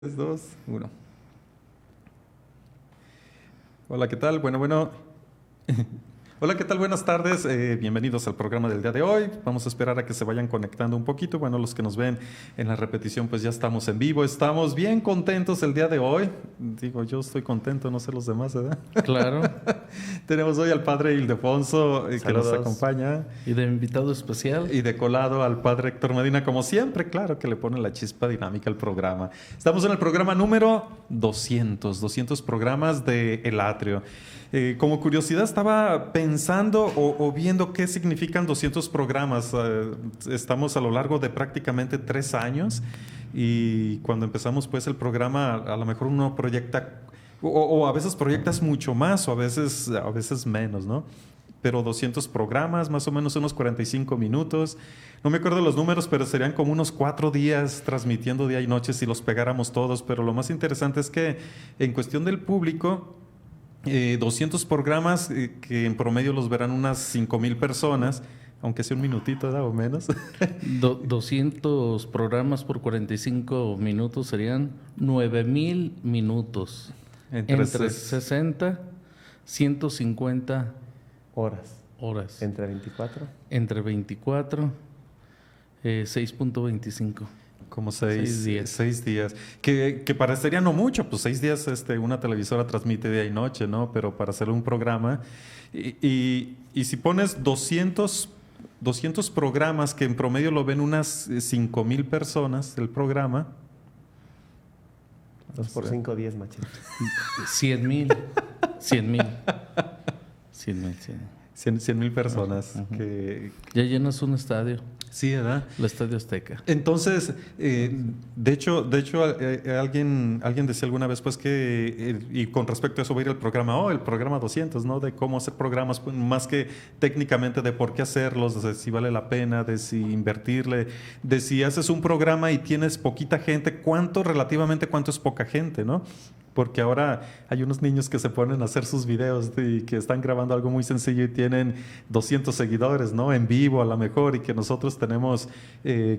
3, 2, 1. Hola, ¿qué tal? Bueno. Hola, ¿qué tal? Buenas tardes. Bienvenidos al programa del día de hoy. Vamos a esperar a que se vayan conectando un poquito. Bueno, los que nos ven en la repetición, pues ya estamos en vivo. Estamos bien contentos el día de hoy. Digo, yo estoy contento, no sé los demás, ¿verdad? Claro. Tenemos hoy al padre Ildefonso que nos Saludos. acompaña. Y de invitado especial. Y de colado al padre Héctor Medina, como siempre, claro que le pone la chispa dinámica al programa. Estamos en el programa número 200 programas de El Atrio. Como curiosidad estaba pensando o viendo qué significan 200 programas. Estamos a lo largo de prácticamente 3 años y cuando empezamos pues el programa a lo mejor uno proyecta o a veces proyectas mucho más o a veces menos, ¿no? Pero 200 programas, más o menos unos 45 minutos. No me acuerdo los números, pero serían como unos 4 días transmitiendo día y noche si los pegáramos todos. Pero lo más interesante es que en cuestión del público, 200 programas que en promedio los verán unas 5,000 personas, aunque sea un minutito, ¿da? O menos. 200 programas por 45 minutos serían 9,000 minutos. Entre 60, 150 Horas. horas. Entre 24. Entre 24, 6.25. Como 6 días. 6 días. Que parecería no mucho, pues 6 días una televisora transmite día y noche, ¿no? Pero para hacer un programa. Y si pones 200 programas que en promedio lo ven unas 5,000 personas, el programa. 2 por 5, 10, machín. 100,000. 100,000. 100,000. 100,000 personas. Ajá. Que, Ya llenas un estadio. sí, ¿verdad? El Estadio Azteca. Entonces, de hecho, alguien decía alguna vez, pues que, y con respecto a eso va a ir el programa 200, ¿no? De cómo hacer programas, pues, más que técnicamente de por qué hacerlos, de si vale la pena, de si invertirle, de si haces un programa y tienes poquita gente, relativamente cuánto es poca gente, ¿no? Porque ahora hay unos niños que se ponen a hacer sus videos y que están grabando algo muy sencillo y tienen 200 seguidores, ¿no? En vivo a lo mejor, y que nosotros tenemos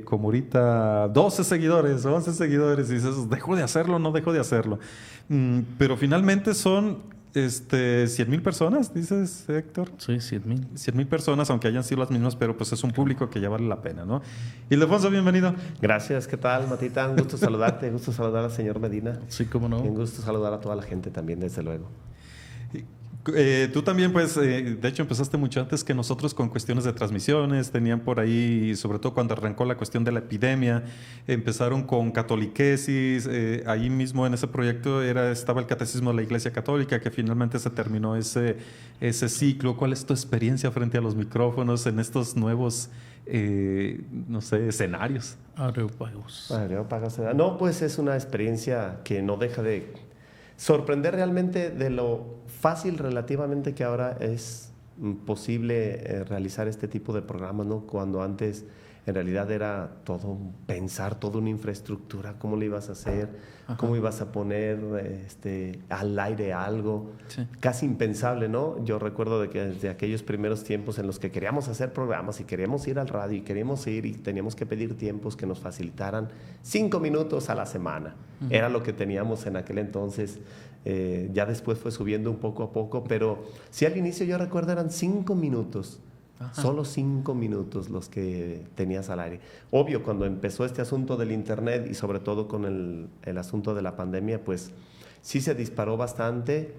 como ahorita 12 seguidores, 11 seguidores, y dices, ¿dejo de hacerlo? No dejo de hacerlo. Pero finalmente son 100,000 personas, dices, Héctor. Sí, 100,000. 100,000 personas, aunque hayan sido las mismas, pero pues es un público que ya vale la pena, ¿no? Ildefonso, bienvenido. Gracias, ¿qué tal, Matita? Un gusto saludarte, un gusto saludar al señor Medina. Sí, cómo no. Y un gusto saludar a toda la gente también, desde luego. Tú también, pues, de hecho empezaste mucho antes que nosotros con cuestiones de transmisiones, tenían por ahí, sobre todo cuando arrancó la cuestión de la epidemia, empezaron con catoliquesis, ahí mismo en ese proyecto estaba el Catecismo de la Iglesia Católica, que finalmente se terminó ese ciclo. ¿Cuál es tu experiencia frente a los micrófonos en estos nuevos, no sé, escenarios? Areopagos. No, pues es una experiencia que no deja de sorprender realmente de lo fácil relativamente que ahora es posible realizar este tipo de programas, ¿no? Cuando antes en realidad era todo pensar, toda una infraestructura, cómo le ibas a hacer, Ajá. cómo ibas a poner al aire algo, Sí. casi impensable, ¿no? Yo recuerdo de que desde aquellos primeros tiempos en los que queríamos hacer programas y queríamos ir al radio y queríamos ir y teníamos que pedir tiempos que nos facilitaran 5 minutos a la semana. Era lo que teníamos en aquel entonces. Ya después fue subiendo un poco a poco, pero sí, al inicio yo recuerdo eran 5 minutos. Ajá. Solo 5 minutos los que tenías al aire. Obvio, cuando empezó este asunto del internet y sobre todo con el asunto de la pandemia, pues sí se disparó bastante.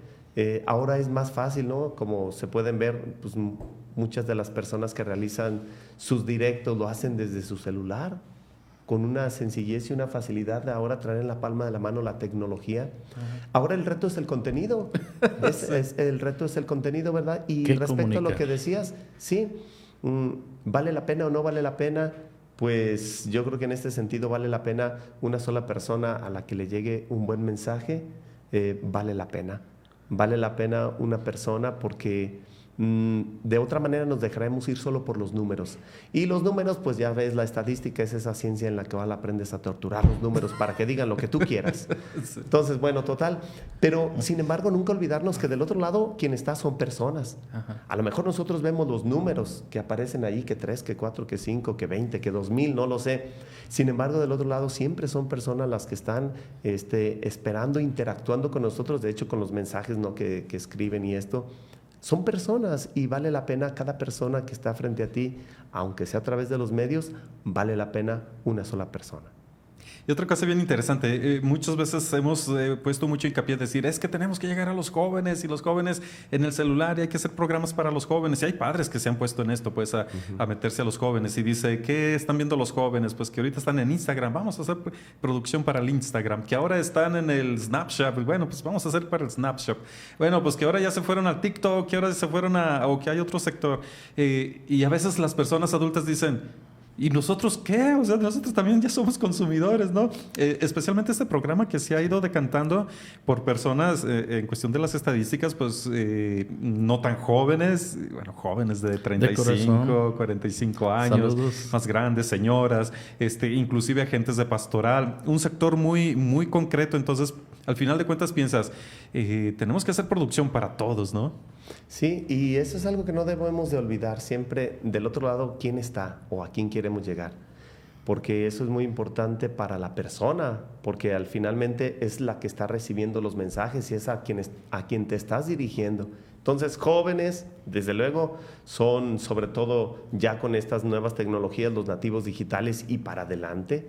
Ahora es más fácil, ¿no? Como se pueden ver, pues muchas de las personas que realizan sus directos lo hacen desde su celular, con una sencillez y una facilidad de ahora traer en la palma de la mano la tecnología. Ajá. Ahora el reto es el contenido. El reto es el contenido, ¿verdad? Y ¿Qué respecto a lo comunica? que decías, sí, ¿vale la pena o no vale la pena? Pues yo creo que en este sentido vale la pena una sola persona a la que le llegue un buen mensaje, vale la pena. Vale la pena una persona porque De otra manera nos dejaremos ir solo por los números. Y los números, pues ya ves, la estadística es esa ciencia en la que aprendes a torturar los números para que digan lo que tú quieras. Sí. Entonces, bueno, total. Pero, sin embargo, nunca olvidarnos que del otro lado, quien está son personas. Ajá. A lo mejor nosotros vemos los números que aparecen ahí, que 3, que 4, que 5, que 20, que 2000, no lo sé. Sin embargo, del otro lado siempre son personas las que están esperando, interactuando con nosotros, de hecho con los mensajes, ¿no?, que escriben y esto. Son personas y vale la pena cada persona que está frente a ti, aunque sea a través de los medios, vale la pena una sola persona. Y otra cosa bien interesante, muchas veces hemos puesto mucho hincapié en decir, es que tenemos que llegar a los jóvenes y los jóvenes en el celular y hay que hacer programas para los jóvenes. Y hay padres que se han puesto en esto, pues a meterse a los jóvenes y dice, ¿qué están viendo los jóvenes? Pues que ahorita están en Instagram, vamos a hacer producción para el Instagram, que ahora están en el Snapchat, bueno, pues vamos a hacer para el Snapchat. Bueno, pues que ahora ya se fueron al TikTok, que ahora se fueron o que hay otro sector. Y a veces las personas adultas dicen, ¿y nosotros qué? O sea, nosotros también ya somos consumidores, ¿no? Especialmente este programa que se ha ido decantando por personas, en cuestión de las estadísticas, pues no tan jóvenes, bueno, jóvenes de 35, 45 años, saludos, más grandes, señoras, inclusive agentes de pastoral, un sector muy, muy concreto. Entonces, al final de cuentas piensas, tenemos que hacer producción para todos, ¿no? Sí, y eso es algo que no debemos de olvidar siempre del otro lado, quién está o a quién queremos llegar, porque eso es muy importante para la persona, porque al finalmente es la que está recibiendo los mensajes y es a quien te estás dirigiendo. Entonces, jóvenes, desde luego, son sobre todo ya con estas nuevas tecnologías, los nativos digitales y para adelante,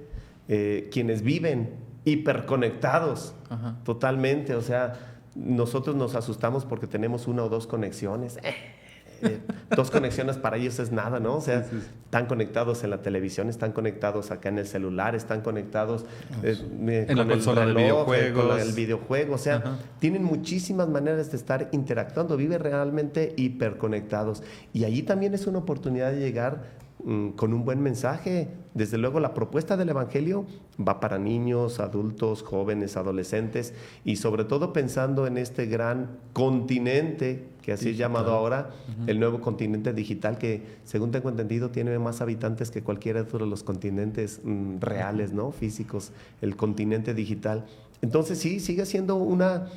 quienes viven hiperconectados. Ajá. Totalmente, o sea, nosotros nos asustamos porque tenemos 1 o 2 conexiones. 2 conexiones para ellos es nada, ¿no? O sea, sí. Están conectados en la televisión, están conectados acá en el celular, están conectados en la consola de videojuegos. Con el videojuego. O sea, ajá, tienen muchísimas maneras de estar interactuando, viven realmente hiperconectados. Y allí también es una oportunidad de llegar con un buen mensaje. Desde luego la propuesta del Evangelio va para niños, adultos, jóvenes, adolescentes y sobre todo pensando en este gran continente que así digital, es llamado ahora, el nuevo continente digital, que según tengo entendido tiene más habitantes que cualquiera de los continentes reales, ¿no?, físicos, el continente digital. Entonces sí, sigue siendo una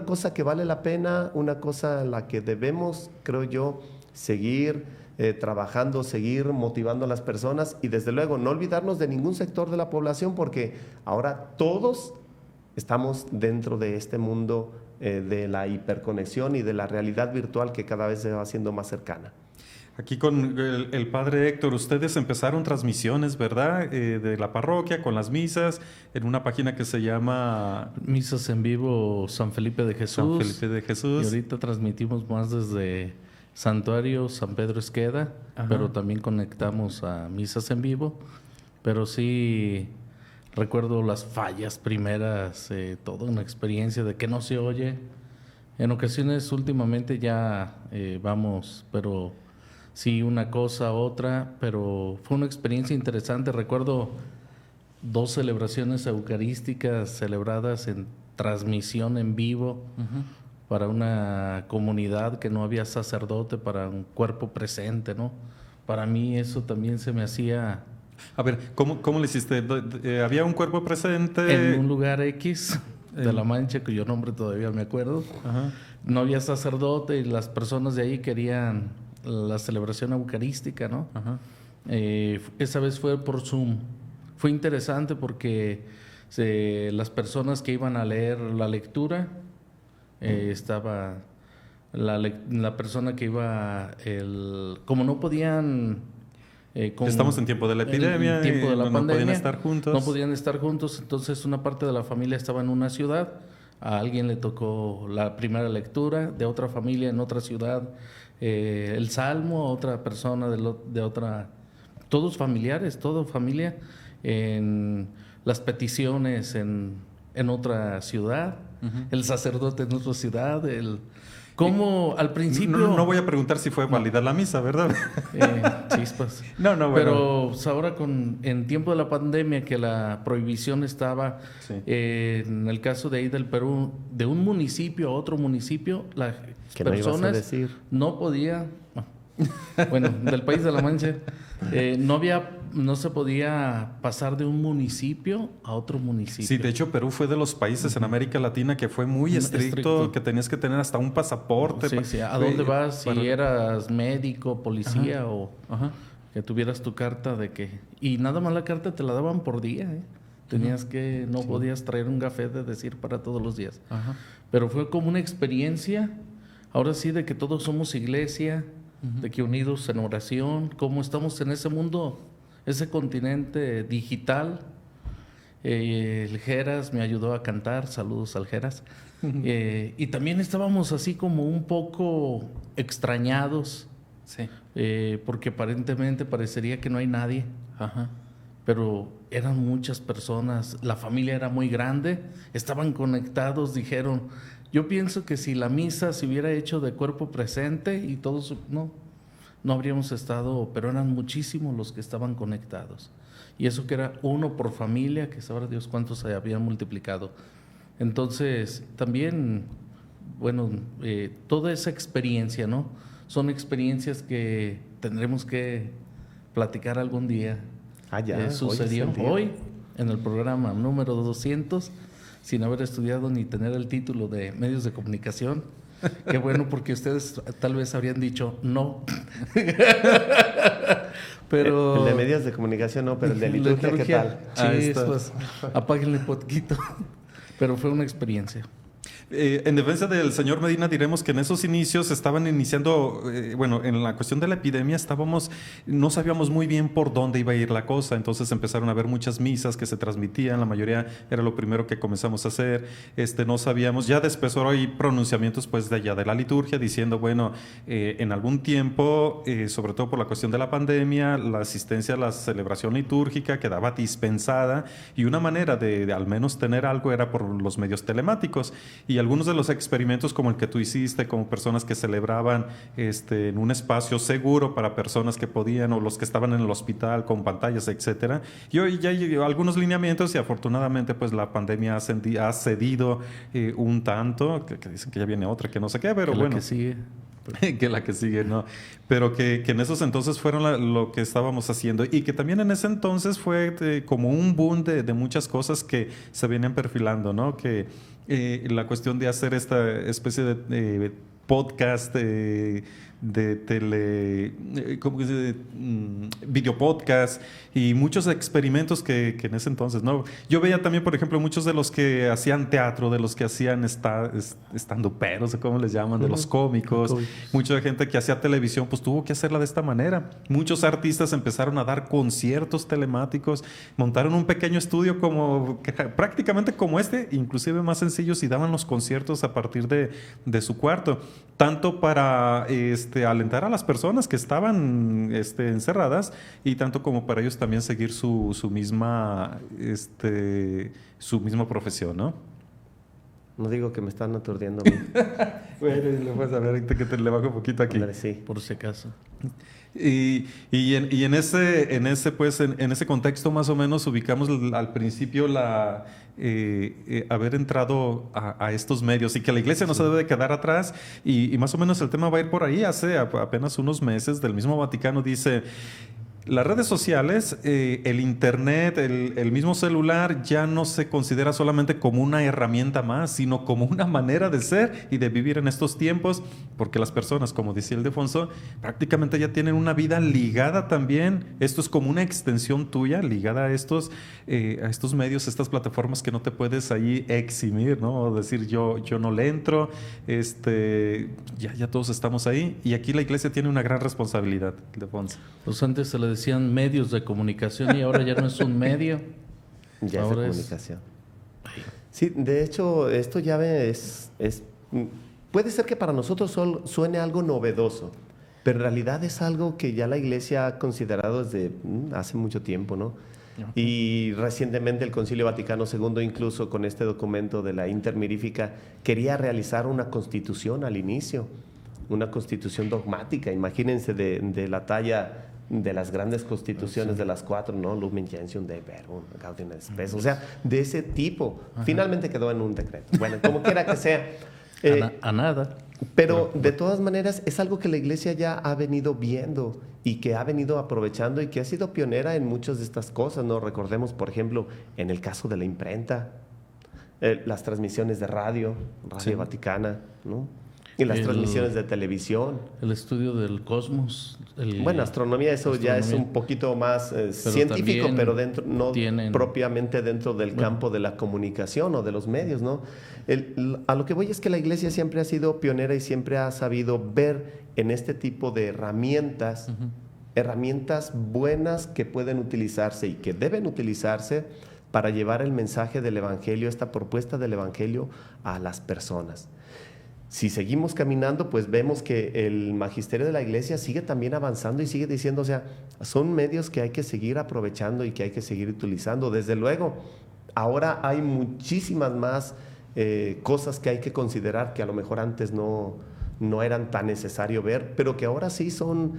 cosa que vale la pena, una cosa a la que debemos, creo yo, seguir trabajando, seguir motivando a las personas y desde luego no olvidarnos de ningún sector de la población, porque ahora todos estamos dentro de este mundo de la hiperconexión y de la realidad virtual que cada vez se va haciendo más cercana. Aquí con el padre Héctor, ustedes empezaron transmisiones, ¿verdad? De la parroquia con las misas en una página que se llama Misas en Vivo San Felipe de Jesús. San Felipe de Jesús. Y ahorita transmitimos más desde Santuario San Pedro Esqueda, ajá, pero también conectamos a Misas en Vivo. Pero sí recuerdo las fallas primeras, toda una experiencia de que no se oye. En ocasiones últimamente ya vamos, pero sí una cosa, otra, pero fue una experiencia interesante. Recuerdo 2 celebraciones eucarísticas celebradas en transmisión en vivo, uh-huh, para una comunidad que no había sacerdote, para un cuerpo presente, ¿no? Para mí eso también se me hacía... A ver, ¿cómo le hiciste? ¿Había un cuerpo presente? En un lugar X de La Mancha, cuyo nombre todavía me acuerdo. Ajá. No había sacerdote y las personas de ahí querían la celebración eucarística, ¿no? Ajá. Esa vez fue por Zoom. Fue interesante porque las personas que iban a leer la lectura, estaba la persona que iba, como no podían... Estamos en tiempo de la epidemia, en tiempo de la pandemia, no podían estar juntos. No podían estar juntos, entonces una parte de la familia estaba en una ciudad, a alguien le tocó la primera lectura, de otra familia en otra ciudad el salmo, a otra persona de otra, todos familiares, toda familia, en las peticiones en otra ciudad, uh-huh, el sacerdote en otra ciudad, Como al principio... No voy a preguntar si fue válida la misa, ¿verdad? Chispas. No, bueno. Pero pues, ahora en tiempo de la pandemia, que la prohibición estaba, Sí. en el caso de ahí del Perú, de un municipio a otro municipio, las ¿Qué no ibas a personas decir? no podía... Bueno, del país de la Mancha, no se podía pasar de un municipio a otro municipio. Sí, de hecho Perú fue de los países en América Latina que fue muy estricto, que tenías que tener hasta un pasaporte. Sí. ¿A dónde vas? Si eras médico, policía o que tuvieras tu carta de que... Y nada más la carta te la daban por día, ¿eh? Tenías que... No podías traer un café de decir para todos los días. Ajá. Pero fue como una experiencia, ahora sí, de que todos somos iglesia, de que unidos en oración, como estamos en ese mundo, ese continente digital. El Geras me ayudó a cantar, saludos al Geras. Y también estábamos así como un poco extrañados, Sí. porque aparentemente parecería que no hay nadie, Ajá. pero eran muchas personas, la familia era muy grande, estaban conectados, dijeron, yo pienso que si la misa se hubiera hecho de cuerpo presente y todos, no habríamos estado, pero eran muchísimos los que estaban conectados. Y eso que era uno por familia, que sabrá Dios cuántos se habían multiplicado. Entonces, también, bueno, toda esa experiencia, ¿no? Son experiencias que tendremos que platicar algún día. Ya. Sucedió hoy en el programa número 200, sin haber estudiado ni tener el título de medios de comunicación. Qué bueno, porque ustedes tal vez habrían dicho no. Pero El de medios de comunicación no, pero el de liturgia, ¿qué tal? Chispas, apáguenle poquito. Pero fue una experiencia. En defensa del señor Medina diremos que en esos inicios estaban iniciando, bueno, en la cuestión de la epidemia no sabíamos muy bien por dónde iba a ir la cosa, entonces empezaron a haber muchas misas que se transmitían, la mayoría era lo primero que comenzamos a hacer, no sabíamos, ya después ahora hay pronunciamientos pues de allá de la liturgia diciendo, bueno, en algún tiempo, sobre todo por la cuestión de la pandemia, la asistencia a la celebración litúrgica quedaba dispensada y una manera de al menos tener algo era por los medios telemáticos. Y algunos de los experimentos como el que tú hiciste, como personas que celebraban en un espacio seguro para personas que podían o los que estaban en el hospital con pantallas, etcétera. Y hoy ya hay algunos lineamientos y afortunadamente pues la pandemia ha cedido un tanto, que dicen que ya viene otra, que no sé qué, pero bueno. Que sigue. Que la que sigue, no. Pero que en esos entonces fueron lo que estábamos haciendo y que también en ese entonces fue como un boom de muchas cosas que se venían perfilando, ¿no? Que la cuestión de hacer esta especie de podcast, de tele, ¿cómo que se dice? Video podcast y muchos experimentos que en ese entonces, ¿no? Yo veía también, por ejemplo, muchos de los que hacían teatro, de los que hacían estandoperos, ¿cómo les llaman? De los cómicos. Mucha gente que hacía televisión, pues tuvo que hacerla de esta manera. Muchos artistas empezaron a dar conciertos telemáticos, montaron un pequeño estudio prácticamente como inclusive más sencillos y daban los conciertos a partir de su cuarto. Tanto para alentar a las personas que estaban encerradas y tanto como para ellos también seguir su misma profesión, ¿no? No digo que me están aturdiendo a mí. Bueno, le puedes saber ahorita que te le bajo un poquito aquí. Sí. Por si acaso. Y en ese contexto más o menos ubicamos al principio haber entrado a estos medios y que la iglesia no se debe de quedar atrás y más o menos el tema va a ir por ahí. Hace apenas unos meses del mismo Vaticano dice: las redes sociales, el internet, el mismo celular ya no se considera solamente como una herramienta más, sino como una manera de ser y de vivir en estos tiempos, porque las personas, como decía Ildefonso, prácticamente ya tienen una vida ligada también. Esto es como una extensión tuya, ligada a estos medios, estas plataformas que no te puedes ahí eximir, ¿no? O decir yo no le entro, ya todos estamos ahí y aquí la iglesia tiene una gran responsabilidad, Ildefonso. Pues antes se le decían medios de comunicación y ahora ya no es un medio. Ya ahora es de comunicación. Sí, de hecho, esto ya puede ser que para nosotros suene algo novedoso, pero en realidad es algo que ya la iglesia ha considerado desde hace mucho tiempo, ¿no? Y recientemente el Concilio Vaticano II, incluso con este documento de la Intermirífica, quería realizar una constitución al inicio, una constitución dogmática. Imagínense de la talla de las grandes constituciones de las cuatro, ¿no? Lumen Gentium, Dei Verbum, Gaudium et Spes, o sea, de ese tipo. Finalmente quedó en un decreto. Bueno, como quiera que sea. A nada. Pero de todas maneras es algo que la Iglesia ya ha venido viendo y que ha venido aprovechando y que ha sido pionera en muchas de estas cosas, ¿no? Recordemos, por ejemplo, en el caso de la imprenta, las transmisiones de Radio Vaticana, ¿no? Y las transmisiones de televisión. El estudio del cosmos. Bueno, astronomía, eso ya es un poquito más científico, pero dentro, no propiamente dentro del campo de la comunicación o de los medios, ¿no? A lo que voy es que la Iglesia siempre ha sido pionera y siempre ha sabido ver en este tipo de herramientas, herramientas buenas que pueden utilizarse y que deben utilizarse para llevar el mensaje del Evangelio, esta propuesta del Evangelio a las personas. Si seguimos caminando, pues vemos que el magisterio de la Iglesia sigue también avanzando y sigue diciendo, o sea, son medios que hay que seguir aprovechando y que hay que seguir utilizando. Desde luego, ahora hay muchísimas más cosas que hay que considerar que a lo mejor antes no eran tan necesario ver, pero que ahora sí son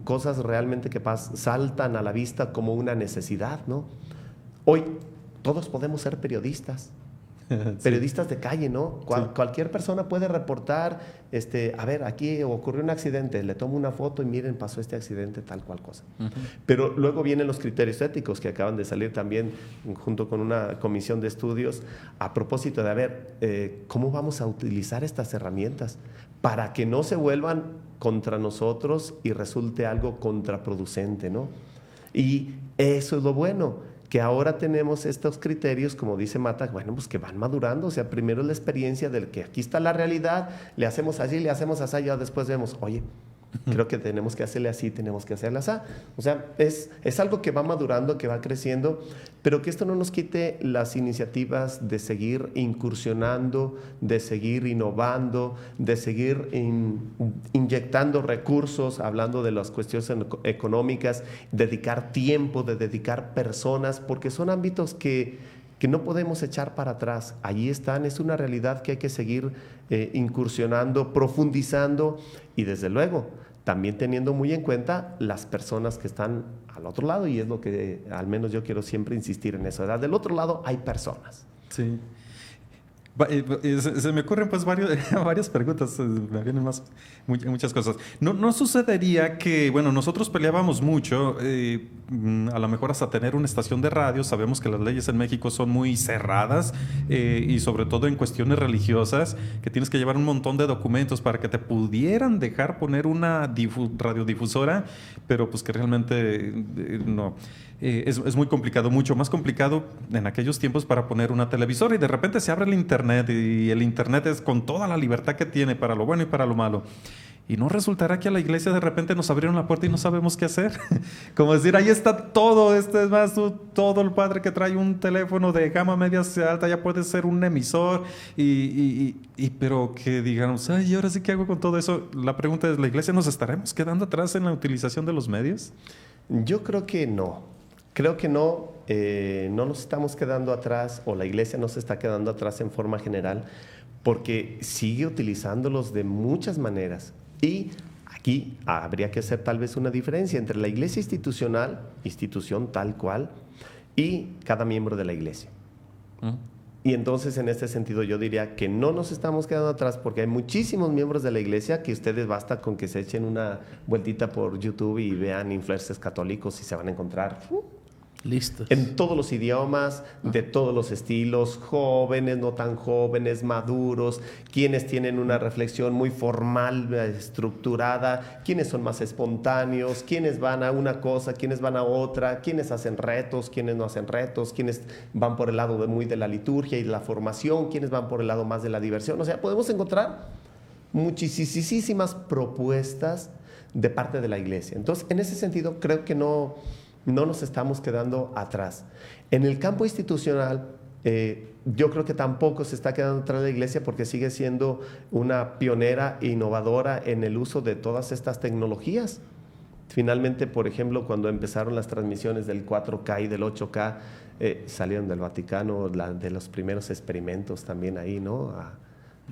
cosas realmente que saltan a la vista como una necesidad, ¿no? Hoy todos podemos ser periodistas. Periodistas de calle, ¿no? Cualquier persona puede reportar, a ver, aquí ocurrió un accidente, le tomo una foto y miren, pasó este accidente, tal cual cosa. Pero luego vienen los criterios éticos que acaban de salir también junto con una comisión de estudios a propósito de, a ver, ¿cómo vamos a utilizar estas herramientas para que no se vuelvan contra nosotros y resulte algo contraproducente, ¿no? Y eso es lo bueno, que ahora tenemos estos criterios, como dice Mata, bueno, pues que van madurando, o sea, primero es la experiencia del que aquí está la realidad, le hacemos allí, le hacemos así, ya después vemos, oye, creo que tenemos que hacerle así, tenemos que hacerle así. O sea, es algo que va madurando, que va creciendo, pero que esto no nos quite las iniciativas de seguir incursionando, de seguir innovando, de seguir inyectando recursos, hablando de las cuestiones económicas, dedicar tiempo, de dedicar personas, porque son ámbitos que no podemos echar para atrás. Allí están, es una realidad que hay que seguir incursionando, profundizando y desde luego también teniendo muy en cuenta las personas que están al otro lado, y es lo que al menos yo quiero siempre insistir en eso. Del otro lado hay personas. Sí. Se me ocurren pues varias preguntas, me vienen muchas cosas. ¿No sucedería que, bueno, nosotros peleábamos mucho, a lo mejor hasta tener una estación de radio? Sabemos que las leyes en México son muy cerradas y sobre todo en cuestiones religiosas, que tienes que llevar un montón de documentos para que te pudieran dejar poner una radiodifusora, pero pues que realmente no. Es muy complicado, mucho más complicado en aquellos tiempos para poner una televisora, y de repente se abre el internet y el internet es con toda la libertad que tiene para lo bueno y para lo malo. Y no resultará que a la iglesia de repente nos abrieron la puerta y no sabemos qué hacer. Como decir, ahí está todo, es más, todo el padre que trae un teléfono de gama media alta ya puede ser un emisor, pero que digamos, ay, ahora sí, ¿qué hago con todo eso? La pregunta es, ¿la iglesia nos estaremos quedando atrás en la utilización de los medios? Yo creo que no. Creo que no nos estamos quedando atrás, o la iglesia no se está quedando atrás en forma general, porque sigue utilizándolos de muchas maneras. Y aquí habría que hacer tal vez una diferencia entre la iglesia institucional, institución tal cual, y cada miembro de la iglesia. Y entonces, en este sentido, yo diría que no nos estamos quedando atrás, porque hay muchísimos miembros de la iglesia que ustedes basta con que se echen una vueltita por YouTube y vean influencers católicos y se van a encontrar listos en todos los idiomas, de todos los estilos, jóvenes, no tan jóvenes, maduros, quienes tienen una reflexión muy formal, estructurada, quienes son más espontáneos, quienes van a una cosa, quienes van a otra, quienes hacen retos, quienes no hacen retos, quienes van por el lado muy de la liturgia y de la formación, quienes van por el lado más de la diversión. O sea, podemos encontrar muchísimas propuestas de parte de la iglesia. Entonces, en ese sentido, creo que no nos estamos quedando atrás. En el campo institucional, yo creo que tampoco se está quedando atrás la iglesia, porque sigue siendo una pionera e innovadora en el uso de todas estas tecnologías. Finalmente, por ejemplo, cuando empezaron las transmisiones del 4K y del 8K, salieron del Vaticano de los primeros experimentos también ahí, ¿no?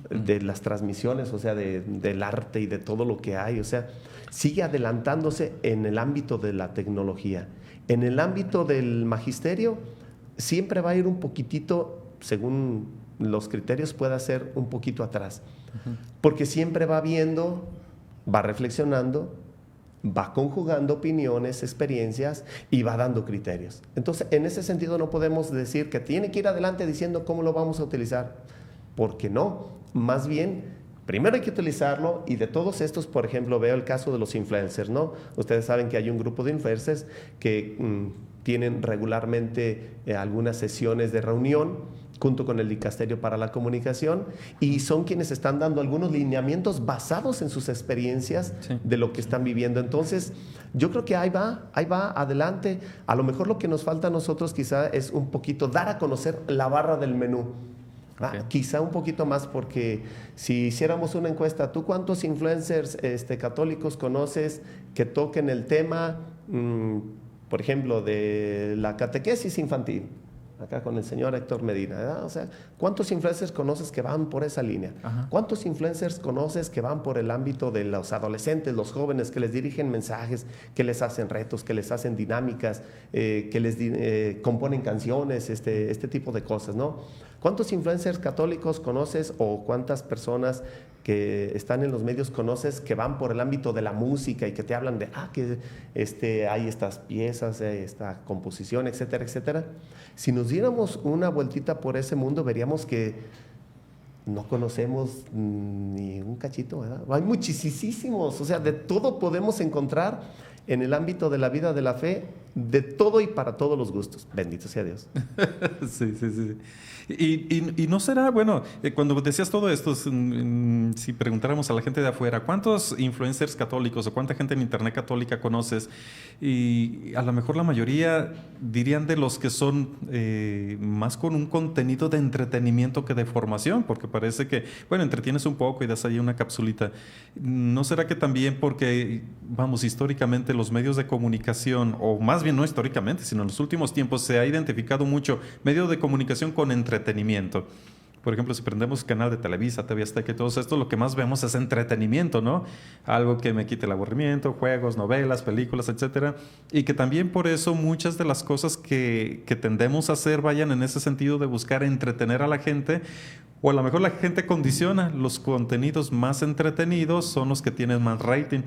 De las transmisiones, o sea, del arte y de todo lo que hay. O sea, sigue adelantándose en el ámbito de la tecnología. En el ámbito del magisterio, siempre va a ir un poquitito, según los criterios, pueda ser un poquito atrás. Porque siempre va viendo, va reflexionando, va conjugando opiniones, experiencias y va dando criterios. Entonces, en ese sentido no podemos decir que tiene que ir adelante diciendo cómo lo vamos a utilizar, porque no. Más bien, primero hay que utilizarlo, y de todos estos, por ejemplo, veo el caso de los influencers, ¿no? Ustedes saben que hay un grupo de influencers que tienen regularmente algunas sesiones de reunión junto con el Dicasterio para la Comunicación, y son quienes están dando algunos lineamientos basados en sus experiencias de lo que están viviendo. Entonces, yo creo que ahí va adelante. A lo mejor lo que nos falta a nosotros quizá es un poquito dar a conocer la barra del menú. Quizá un poquito más, porque si hiciéramos una encuesta, ¿tú cuántos influencers católicos conoces que toquen el tema, por ejemplo, de la catequesis infantil? Acá con el señor Héctor Medina, ¿verdad? O sea, ¿cuántos influencers conoces que van por esa línea? Ajá. ¿Cuántos influencers conoces que van por el ámbito de los adolescentes, los jóvenes, que les dirigen mensajes, que les hacen retos, que les hacen dinámicas, que les componen canciones, este tipo de cosas, ¿no? ¿Cuántos influencers católicos conoces, o cuántas personas que están en los medios conoces que van por el ámbito de la música y que te hablan de que hay estas piezas, esta composición, etcétera, etcétera? Si nos diéramos una vueltita por ese mundo, veríamos que no conocemos ni un cachito, ¿verdad? Hay muchísimos, o sea, de todo podemos encontrar en el ámbito de la vida de la fe, de todo y para todos los gustos. Bendito sea Dios. Sí. Y no será, bueno, cuando decías todo esto, si preguntáramos a la gente de afuera, ¿cuántos influencers católicos o cuánta gente en internet católica conoces? Y a lo mejor la mayoría dirían de los que son más con un contenido de entretenimiento que de formación, porque parece que, bueno, entretienes un poco y das ahí una capsulita. ¿No será que también porque, vamos, históricamente los medios de comunicación, o más bien no históricamente, sino en los últimos tiempos, se ha identificado mucho medio de comunicación con entretenimiento? Por ejemplo, si prendemos canal de Televisa, TV Azteca y todo esto, lo que más vemos es entretenimiento, ¿no? Algo que me quite el aburrimiento, juegos, novelas, películas, etcétera. Y que también por eso muchas de las cosas que tendemos a hacer vayan en ese sentido de buscar entretener a la gente, o a lo mejor la gente condiciona. Los contenidos más entretenidos son los que tienen más rating.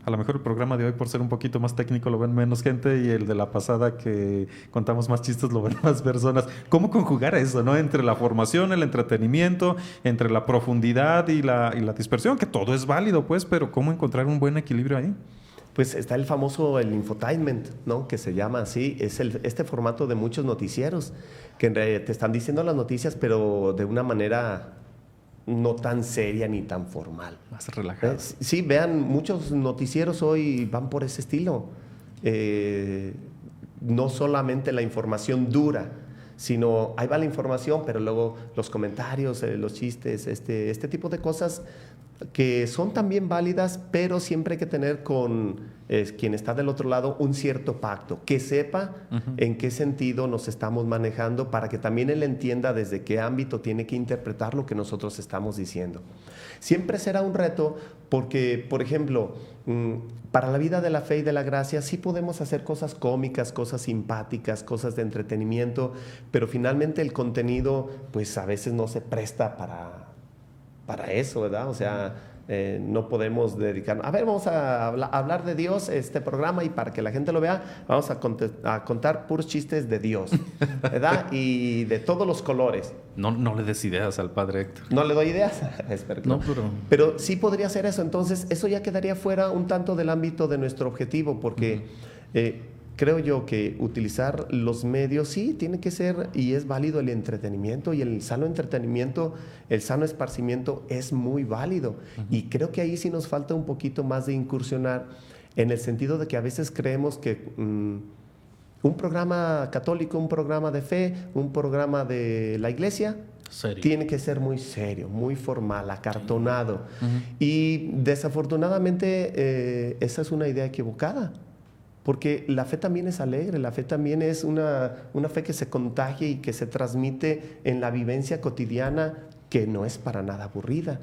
A lo mejor el programa de hoy, por ser un poquito más técnico, lo ven menos gente, y el de la pasada, que contamos más chistes, lo ven más personas. ¿Cómo conjugar eso, no? Entre la formación, el entretenimiento, entre la profundidad y la dispersión, que todo es válido, pues, pero ¿cómo encontrar un buen equilibrio ahí? Pues está el infotainment, ¿no? Que se llama así. Es este formato de muchos noticieros que te están diciendo las noticias, pero de una manera no tan seria ni tan formal. Más relajado. Sí, vean, muchos noticieros hoy van por ese estilo. No solamente la información dura, sino ahí va la información, pero luego los comentarios, los chistes, este tipo de cosas que son también válidas, pero siempre hay que tener con quien está del otro lado un cierto pacto, que sepa en qué sentido nos estamos manejando, para que también él entienda desde qué ámbito tiene que interpretar lo que nosotros estamos diciendo. Siempre será un reto porque, por ejemplo, para la vida de la fe y de la gracia sí podemos hacer cosas cómicas, cosas simpáticas, cosas de entretenimiento, pero finalmente el contenido pues a veces no se presta para eso, ¿verdad? O sea, no podemos dedicarnos. A ver, vamos a hablar de Dios este programa, y para que la gente lo vea, vamos a contar puros chistes de Dios, ¿verdad? Y de todos los colores. No le des ideas al padre Héctor. ¿No le doy ideas? Espero que no. Pero sí podría ser eso. Entonces, eso ya quedaría fuera un tanto del ámbito de nuestro objetivo, porque creo yo que utilizar los medios sí tiene que ser, y es válido el entretenimiento, y el sano entretenimiento, el sano esparcimiento es muy válido. Y creo que ahí sí nos falta un poquito más de incursionar, en el sentido de que a veces creemos que un programa católico, un programa de fe, un programa de la iglesia, Serio. Tiene que ser muy serio, muy formal, acartonado. Y desafortunadamente esa es una idea equivocada. Porque la fe también es alegre, la fe también es una fe que se contagia y que se transmite en la vivencia cotidiana, que no es para nada aburrida.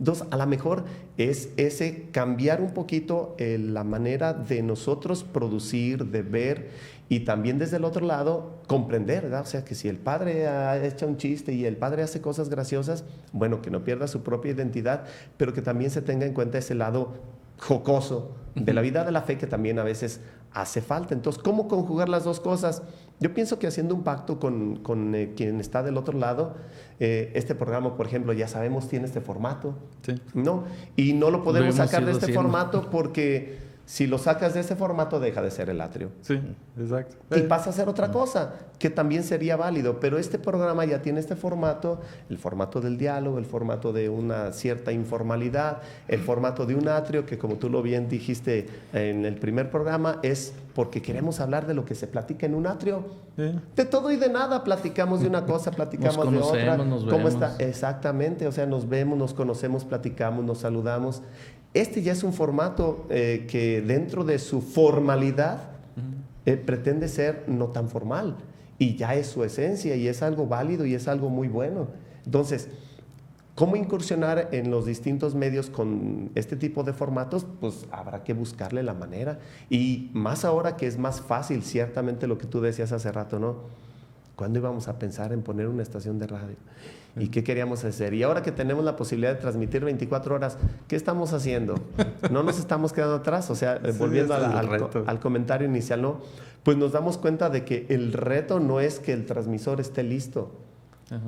Entonces, a lo mejor es ese cambiar un poquito la manera de nosotros producir, de ver, y también desde el otro lado comprender, ¿verdad? O sea, que si el padre ha hecho un chiste y el padre hace cosas graciosas, bueno, que no pierda su propia identidad, pero que también se tenga en cuenta ese lado jocoso de la vida de la fe, que también a veces hace falta. Entonces, ¿cómo conjugar las dos cosas? Yo pienso que haciendo un pacto con quien está del otro lado, este programa, por ejemplo, ya sabemos, tiene este formato, Sí. ¿no? Y no lo podemos Lo hemos sacar de ido este haciendo. formato porque si lo sacas de ese formato deja de ser el atrio. Sí, exacto. Y pasa a ser otra cosa, que también sería válido, pero este programa ya tiene este formato, el formato del diálogo, el formato de una cierta informalidad, el formato de un atrio, que como tú lo bien dijiste en el primer programa, es porque queremos hablar de lo que se platica en un atrio. Sí. De todo y de nada, platicamos de una cosa, platicamos de Nos otra. conocemos, nos ¿Cómo vemos. está? Exactamente, o sea, nos vemos, nos conocemos, platicamos, nos saludamos. Este ya es un formato que dentro de su formalidad pretende ser no tan formal, y ya es su esencia y es algo válido y es algo muy bueno. Entonces, ¿cómo incursionar en los distintos medios con este tipo de formatos? Pues habrá que buscarle la manera, y más ahora que es más fácil, ciertamente lo que tú decías hace rato, ¿no? ¿Cuándo íbamos a pensar en poner una estación de radio? ¿Y qué queríamos hacer? Y ahora que tenemos la posibilidad de transmitir 24 horas, ¿qué estamos haciendo? No nos estamos quedando atrás. O sea, Sí, volviendo ese es el reto. al comentario inicial, ¿no? Pues nos damos cuenta de que el reto no es que el transmisor esté listo. Ajá.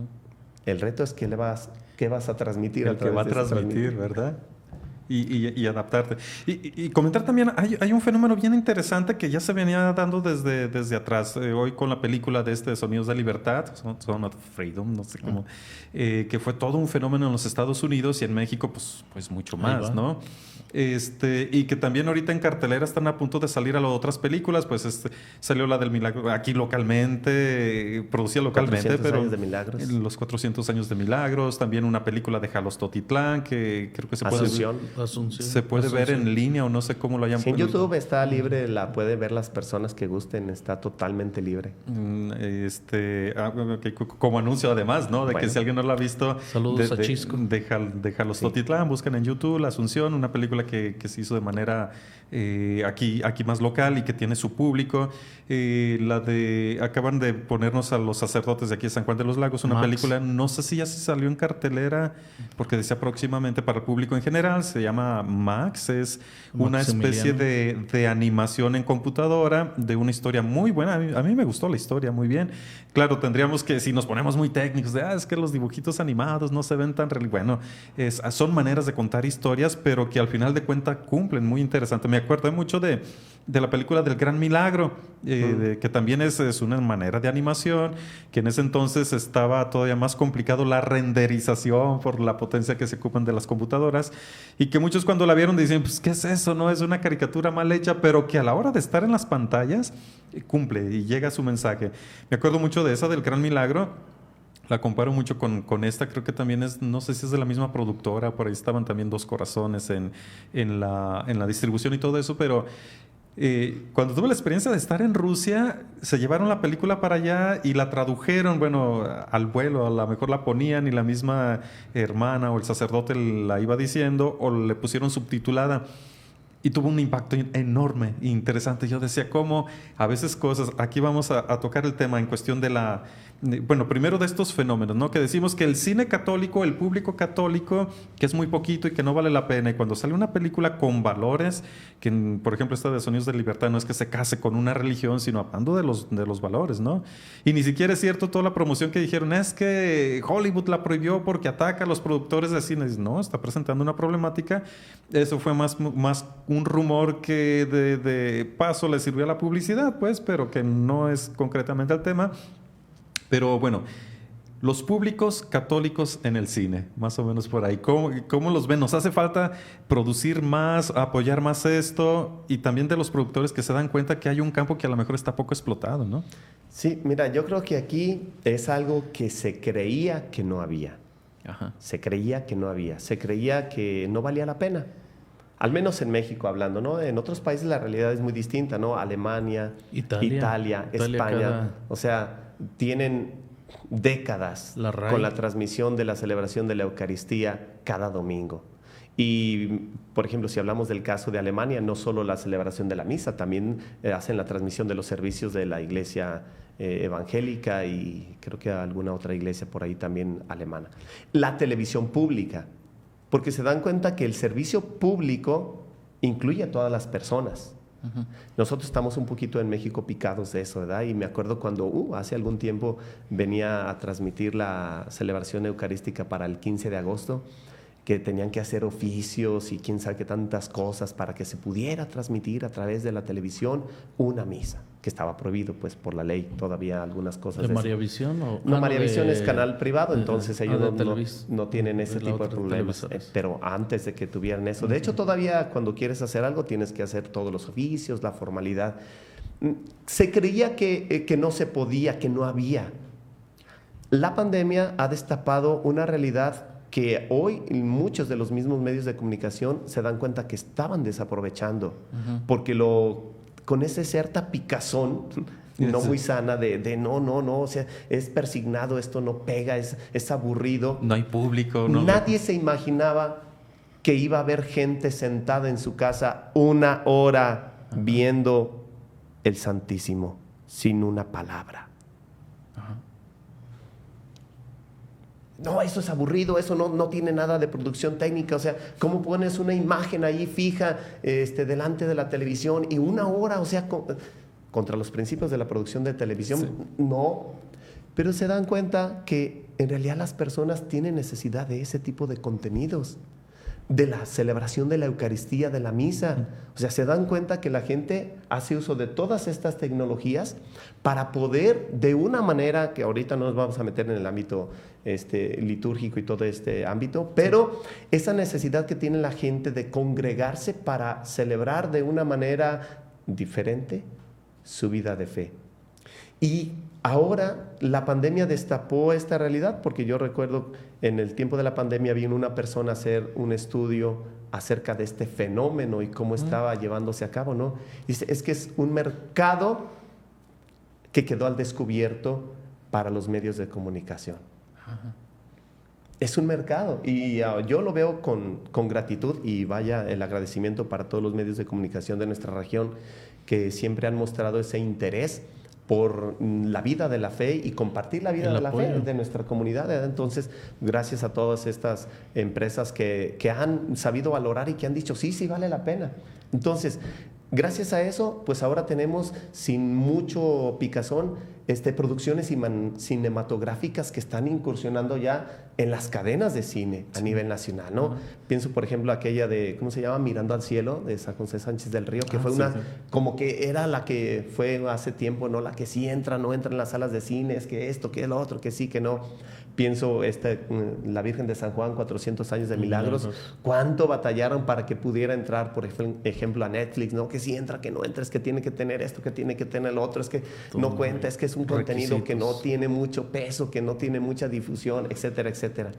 El reto es qué vas a transmitir. El que va a través de ese transmitir, ¿verdad? Y adaptarte. Y comentar también, hay un fenómeno bien interesante que ya se venía dando desde atrás. Hoy con la película de Sonidos de Libertad, Son of Freedom, no sé cómo, que fue todo un fenómeno en los Estados Unidos y en México, pues mucho Ahí más, va. ¿no? Y que también ahorita en cartelera están a punto de salir a las otras películas, pues salió la del Milagro, aquí localmente, producida localmente, 400 pero años de Milagros. los 400 años de Milagros, también una película de Jalostotitlán, que creo que Asunción. se puede ver en línea o no sé cómo lo hayan Sí, en puesto. YouTube está libre, la puede ver las personas que gusten, está totalmente libre. Como anuncio además, ¿no? De que Bueno. si alguien no lo ha visto, Saludos a Chisco. de Jalostotitlán, buscan en YouTube La Asunción, una película que se hizo de manera aquí más local y que tiene su público. Acaban de ponernos a Los Sacerdotes de aquí de San Juan de los Lagos, una Max. película, no sé si ya se salió en cartelera, porque decía próximamente para el público en general, se llama Max, es una especie de animación en computadora de una historia muy buena. A mí me gustó la historia muy bien. Claro, tendríamos que, si nos ponemos muy técnicos, es que los dibujitos animados no se ven tan bueno, son maneras de contar historias, pero que al final de cuentas cumplen, muy interesante. Me acuerdo mucho de la película del Gran Milagro, que también es una manera de animación, que en ese entonces estaba todavía más complicado la renderización por la potencia que se ocupan de las computadoras, y que muchos cuando la vieron dicen, pues, ¿qué es eso? No es una caricatura mal hecha, pero que a la hora de estar en las pantallas cumple y llega su mensaje. Me acuerdo mucho de esa del Gran Milagro. La comparo mucho con esta, creo que también no sé si es de la misma productora, por ahí estaban también Dos Corazones en la distribución y todo eso, pero cuando tuve la experiencia de estar en Rusia, se llevaron la película para allá y la tradujeron, bueno, al vuelo, a lo mejor la ponían y la misma hermana o el sacerdote la iba diciendo, o le pusieron subtitulada. Y tuvo un impacto enorme, interesante. Yo decía, ¿cómo a veces cosas? Aquí vamos a tocar el tema en cuestión bueno, primero de estos fenómenos, ¿no? Que decimos que el cine católico, el público católico, que es muy poquito y que no vale la pena. Y cuando sale una película con valores, que por ejemplo esta de Sonidos de Libertad no es que se case con una religión, sino hablando de los valores, ¿no? Y ni siquiera es cierto toda la promoción que dijeron, es que Hollywood la prohibió porque ataca a los productores de cine. No, está presentando una problemática. Eso fue más un rumor que de paso le sirvió a la publicidad, pues, pero que no es concretamente el tema. Pero bueno, los públicos católicos en el cine, más o menos por ahí. ¿Cómo los ven? ¿Nos hace falta producir más, apoyar más esto? Y también de los productores que se dan cuenta que hay un campo que a lo mejor está poco explotado, ¿no? Sí, mira, yo creo que aquí es algo que se creía que no había. Ajá. Se creía que no había. Se creía que no valía la pena. Al menos en México hablando, ¿no? En otros países la realidad es muy distinta, ¿no? Alemania, Italia, España. O sea, tienen décadas con la transmisión de la celebración de la Eucaristía cada domingo. Y, por ejemplo, si hablamos del caso de Alemania, no solo la celebración de la misa, también hacen la transmisión de los servicios de la iglesia evangélica y creo que alguna otra iglesia por ahí también alemana. La televisión pública, porque se dan cuenta que el servicio público incluye a todas las personas. Uh-huh. Nosotros estamos un poquito en México picados de eso, ¿verdad? Y me acuerdo cuando hace algún tiempo venía a transmitir la celebración eucarística para el 15 de agosto, que tenían que hacer oficios y quién sabe qué tantas cosas para que se pudiera transmitir a través de la televisión una misa, que estaba prohibido pues por la ley, todavía algunas cosas. ¿De María-Visión? No, María-Visión es canal privado, entonces ellos no tienen ese tipo de problemas. Pero antes de que tuvieran eso, de hecho todavía cuando quieres hacer algo tienes que hacer todos los oficios, la formalidad. Se creía que no se podía, que no había. La pandemia ha destapado una realidad que hoy muchos de los mismos medios de comunicación se dan cuenta que estaban desaprovechando, uh-huh. Porque con ese cierta picazón no muy sana de no, o sea, es persignado, esto no pega, es aburrido. No hay público. Nadie se imaginaba que iba a haber gente sentada en su casa 1 hora uh-huh. viendo el Santísimo sin una palabra. Uh-huh. No, eso es aburrido, eso no tiene nada de producción técnica. O sea, ¿cómo pones una imagen ahí fija delante de la televisión y 1 hora? O sea, contra los principios de la producción de televisión, sí. No. Pero se dan cuenta que en realidad las personas tienen necesidad de ese tipo de contenidos, de la celebración de la Eucaristía, de la misa. O sea, se dan cuenta que la gente hace uso de todas estas tecnologías para poder, de una manera que ahorita no nos vamos a meter en el ámbito litúrgico y todo este ámbito, pero esa necesidad que tiene la gente de congregarse para celebrar de una manera diferente su vida de fe. Y ahora la pandemia destapó esta realidad, porque yo recuerdo en el tiempo de la pandemia vino una persona a hacer un estudio acerca de este fenómeno y cómo estaba llevándose a cabo, ¿no? Dice, es que es un mercado que quedó al descubierto para los medios de comunicación. Ajá. Es un mercado y yo lo veo con gratitud y vaya el agradecimiento para todos los medios de comunicación de nuestra región que siempre han mostrado ese interés por la vida de la fe y compartir la vida de la fe de nuestra comunidad. Entonces, gracias a todas estas empresas que han sabido valorar y que han dicho, sí, vale la pena. Entonces, gracias a eso, pues ahora tenemos sin mucho picazón producciones cinematográficas que están incursionando ya en las cadenas de cine a nivel nacional, ¿no? Uh-huh. Pienso, por ejemplo, aquella de, ¿cómo se llama? Mirando al cielo, de San José Sánchez del Río, que fue como que era la que fue hace tiempo, ¿no? La que sí entra, no entra en las salas de cine, es que esto, que lo otro, que sí, que no. Pienso, la Virgen de San Juan, 400 años de milagros, cuánto batallaron para que pudiera entrar, por ejemplo, a Netflix, ¿no? Que si entra, que no entra, es que tiene que tener esto, que tiene que tener lo otro, es que no cuenta, es que es un contenido que no tiene mucho peso, que no tiene mucha difusión, etcétera, etcétera.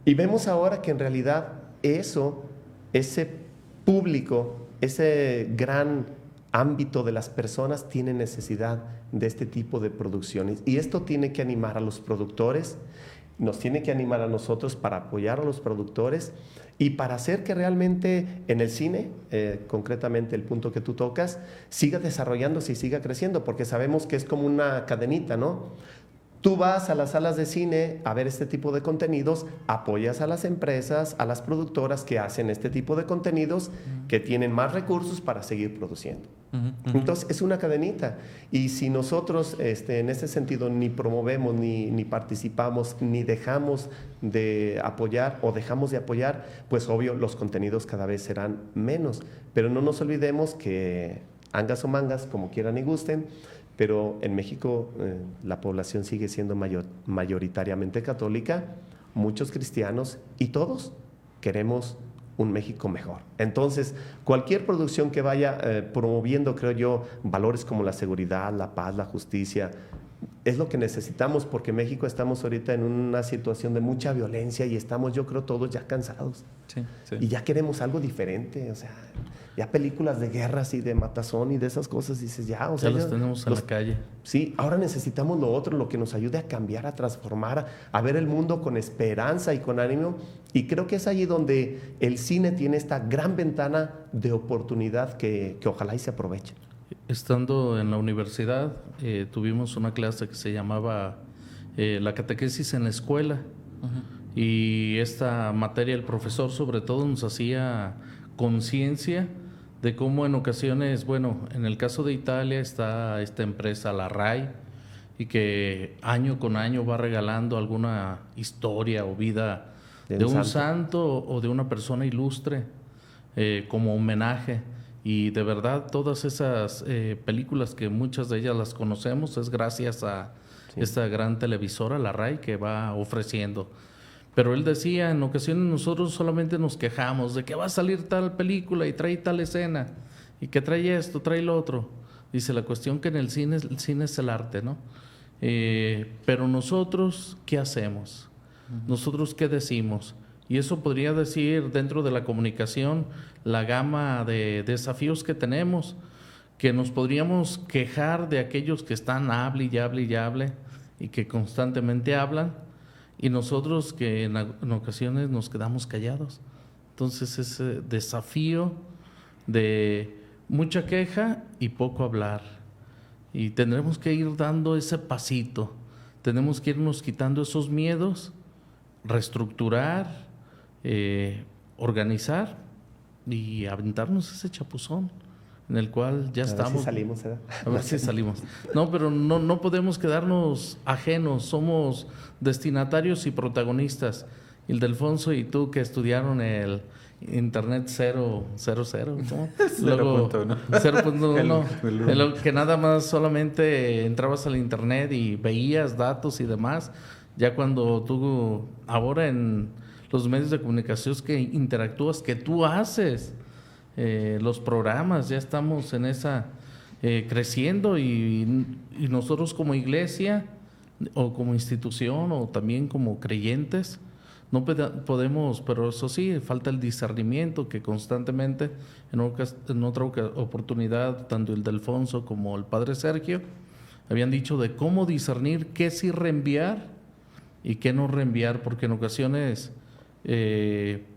Y vemos ahora que en realidad ese público, ese gran ámbito de las personas tiene necesidad de este tipo de producciones. Y esto tiene que animar a los productores, nos tiene que animar a nosotros para apoyar a los productores y para hacer que realmente en el cine, concretamente el punto que tú tocas, siga desarrollándose y siga creciendo, porque sabemos que es como una cadenita, ¿no? Tú vas a las salas de cine a ver este tipo de contenidos, apoyas a las empresas, a las productoras que hacen este tipo de contenidos, que tienen más recursos para seguir produciendo. Entonces, es una cadenita. Y si nosotros en ese sentido ni promovemos, ni participamos, ni dejamos de apoyar o dejamos de apoyar, pues obvio los contenidos cada vez serán menos. Pero no nos olvidemos que angas o mangas, como quieran y gusten, pero en México la población sigue siendo mayoritariamente católica, muchos cristianos y todos queremos un México mejor. Entonces, cualquier producción que vaya promoviendo, creo yo, valores como la seguridad, la paz, la justicia, es lo que necesitamos, porque México estamos ahorita en una situación de mucha violencia y estamos, yo creo, todos ya cansados. Sí, sí. Y ya queremos algo diferente, o sea, ya películas de guerras y de matazón y de esas cosas, dices, ya, o sea, ya los tenemos en la calle. Sí, ahora necesitamos lo otro, lo que nos ayude a cambiar, a transformar, a ver el mundo con esperanza y con ánimo. Y creo que es allí donde el cine tiene esta gran ventana de oportunidad que ojalá y se aproveche. Estando en la universidad, tuvimos una clase que se llamaba la catequesis en la escuela. Y esta materia, el profesor sobre todo nos hacía conciencia de cómo en ocasiones, bueno, en el caso de Italia está esta empresa, la RAI, y que año con año va regalando alguna historia o vida de un santo o de una persona ilustre como homenaje. Y de verdad todas esas películas, que muchas de ellas las conocemos, es gracias a esta gran televisora, la RAI, que va ofreciendo. Pero él decía, en ocasiones nosotros solamente nos quejamos de que va a salir tal película y trae tal escena, y que trae esto, trae lo otro. Dice, la cuestión que en el cine es el arte, ¿no? Pero nosotros, ¿qué hacemos? ¿Nosotros qué decimos? Y eso podría decir, dentro de la comunicación, la gama de desafíos que tenemos, que nos podríamos quejar de aquellos que están hable y hable y hable, y que constantemente hablan, y nosotros que en ocasiones nos quedamos callados. Entonces ese desafío de mucha queja y poco hablar, y tendremos que ir dando ese pasito, tenemos que irnos quitando esos miedos, reestructurar, organizar y aventarnos ese chapuzón en el cual ya estamos. A ver si salimos, ¿eh? A ver si salimos. No, pero no podemos quedarnos ajenos, somos destinatarios y protagonistas. Ildefonso y tú, que estudiaron el Internet 0.0, ¿cómo? 0.1. 0.1, que nada más solamente entrabas al Internet y veías datos y demás. Ya cuando tú, ahora en los medios de comunicación que interactúas, que tú haces los programas, ya estamos en esa creciendo, y nosotros como iglesia o como institución o también como creyentes no podemos, pero eso sí, falta el discernimiento, que constantemente en otra oportunidad tanto el Ildefonso como el padre Sergio habían dicho de cómo discernir qué sí reenviar y qué no reenviar, porque en ocasiones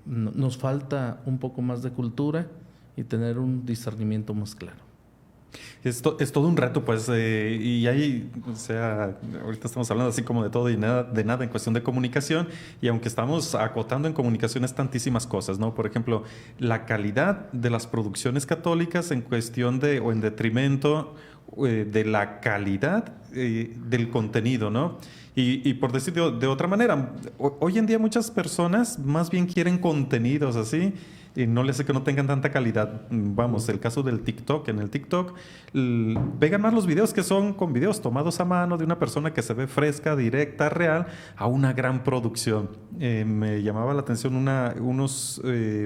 nos falta un poco más de cultura y tener un discernimiento más claro. Es todo un reto, pues, y ahí, o sea, ahorita estamos hablando así como de todo y de nada en cuestión de comunicación, y aunque estamos acotando en comunicaciones tantísimas cosas, ¿no? Por ejemplo, la calidad de las producciones católicas en cuestión o en detrimento de la calidad del contenido, ¿no? Y por decirlo de otra manera, hoy en día muchas personas más bien quieren contenidos así, y no les sé que no tengan tanta calidad. Vamos, el caso del TikTok. En el TikTok pegan más los videos que son con videos tomados a mano de una persona que se ve fresca, directa, real, a una gran producción. Me llamaba la atención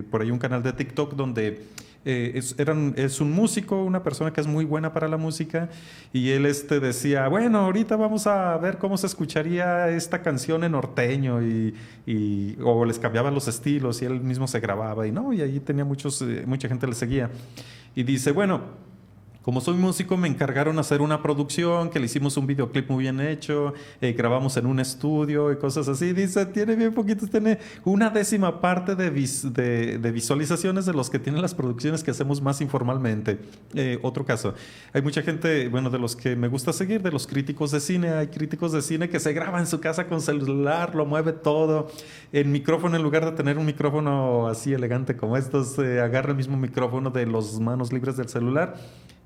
por ahí un canal de TikTok donde es un músico, una persona que es muy buena para la música, y él decía, bueno, ahorita vamos a ver cómo se escucharía esta canción en norteño, o les cambiaba los estilos y él mismo se grababa, y ahí tenía mucha gente le seguía, y dice, bueno, como soy músico, me encargaron hacer una producción, que le hicimos un videoclip muy bien hecho, grabamos en un estudio y cosas así. Dice, tiene bien poquitos, tiene 1/10 parte de visualizaciones de los que tienen las producciones que hacemos más informalmente. Otro caso, hay mucha gente, bueno, de los que me gusta seguir, de los críticos de cine, hay críticos de cine que se graban en su casa con celular, lo mueve todo. El micrófono, en lugar de tener un micrófono así elegante como estos, agarra el mismo micrófono de las manos libres del celular,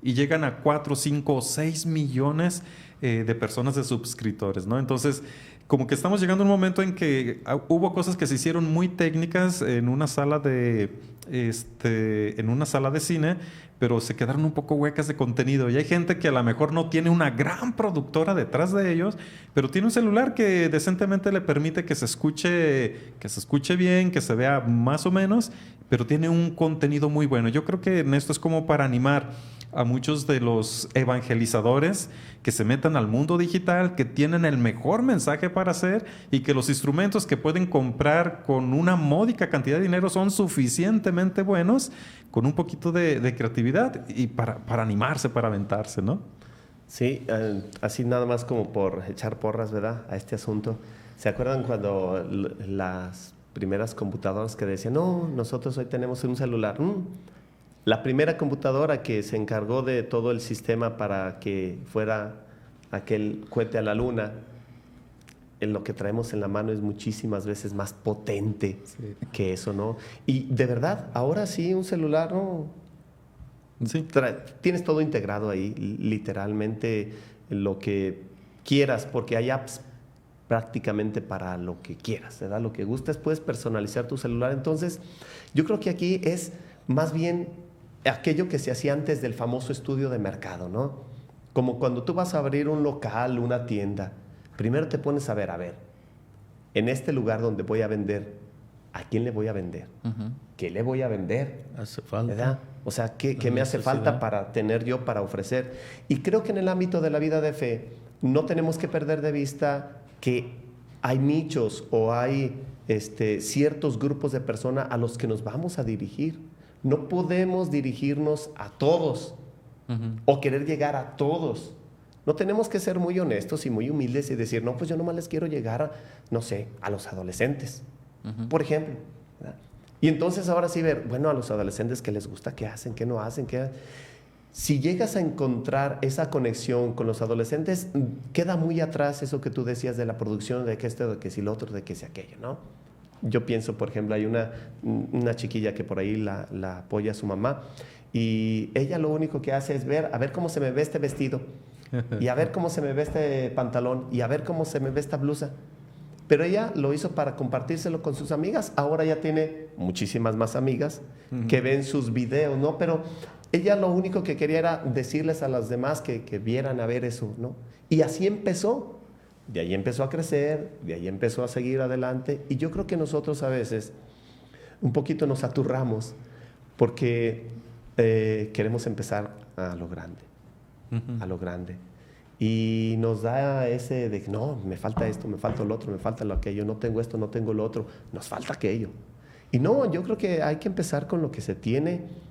y llegan a 4, 5 o 6 millones de personas, de suscriptores, ¿no? Entonces, como que estamos llegando a un momento en que hubo cosas que se hicieron muy técnicas en una sala de cine, pero se quedaron un poco huecas de contenido. Y hay gente que a lo mejor no tiene una gran productora detrás de ellos, pero tiene un celular que decentemente le permite que se escuche bien, que se vea más o menos, pero tiene un contenido muy bueno. Yo creo que en esto es como para animar a muchos de los evangelizadores que se metan al mundo digital, que tienen el mejor mensaje para hacer y que los instrumentos que pueden comprar con una módica cantidad de dinero son suficientemente buenos, con un poquito de creatividad y para animarse, para aventarse, ¿no? Sí, así nada más como por echar porras, ¿verdad?, a este asunto. ¿Se acuerdan cuando las primeras computadoras que decían, no, nosotros hoy tenemos un celular? La primera computadora que se encargó de todo el sistema para que fuera aquel cohete a la luna, en lo que traemos en la mano es muchísimas veces más potente que eso, ¿no? Y de verdad, ahora sí, un celular, ¿no? Sí. Tienes todo integrado ahí, literalmente lo que quieras, porque hay apps prácticamente para lo que quieras, ¿verdad? Lo que gustes, puedes personalizar tu celular. Entonces, yo creo que aquí es más bien aquello que se hacía antes del famoso estudio de mercado, ¿no? Como cuando tú vas a abrir un local, una tienda, primero te pones a ver, en este lugar donde voy a vender, ¿a quién le voy a vender? ¿Qué le voy a vender? Hace falta. ¿Verdad? O sea, ¿qué me hace falta para tener yo para ofrecer? Y creo que en el ámbito de la vida de fe no tenemos que perder de vista que hay nichos o hay ciertos grupos de personas a los que nos vamos a dirigir. No podemos dirigirnos a todos o querer llegar a todos. No tenemos que ser muy honestos y muy humildes y decir, no, pues yo nomás les quiero llegar a los adolescentes, por ejemplo, ¿verdad? Y entonces ahora sí ver, bueno, a los adolescentes qué les gusta, qué hacen, qué no hacen, Si llegas a encontrar esa conexión con los adolescentes, queda muy atrás eso que tú decías de la producción, de que de que si lo otro, de que si aquello, ¿no? Yo pienso, por ejemplo, hay una chiquilla que por ahí la apoya a su mamá y ella lo único que hace es a ver cómo se me ve este vestido y a ver cómo se me ve este pantalón y a ver cómo se me ve esta blusa. Pero ella lo hizo para compartírselo con sus amigas. Ahora ya tiene muchísimas más amigas que ven sus videos, ¿no? Pero ella lo único que quería era decirles a las demás que vieran a ver eso, ¿no? Y así empezó. De ahí empezó a crecer, de ahí empezó a seguir adelante. Y yo creo que nosotros a veces un poquito nos aturramos porque queremos empezar a lo grande, a lo grande. Y nos da ese de, no, me falta esto, me falta lo otro, me falta lo aquello, no tengo esto, no tengo lo otro, nos falta aquello. Y no, yo creo que hay que empezar con lo que se tiene,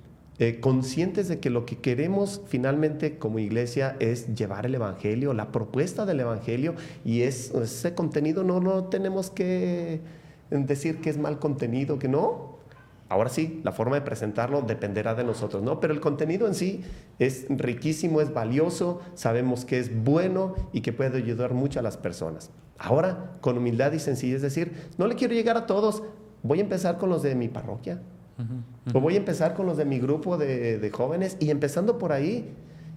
conscientes de que lo que queremos finalmente como iglesia es llevar el evangelio, la propuesta del evangelio, y ese contenido no tenemos que decir que es mal contenido, que no. Ahora sí, la forma de presentarlo dependerá de nosotros, ¿no? Pero el contenido en sí es riquísimo, es valioso, sabemos que es bueno y que puede ayudar mucho a las personas. Ahora, con humildad y sencillez, es decir, no le quiero llegar a todos, voy a empezar con los de mi parroquia, o voy a empezar con los de mi grupo de jóvenes, y empezando por ahí,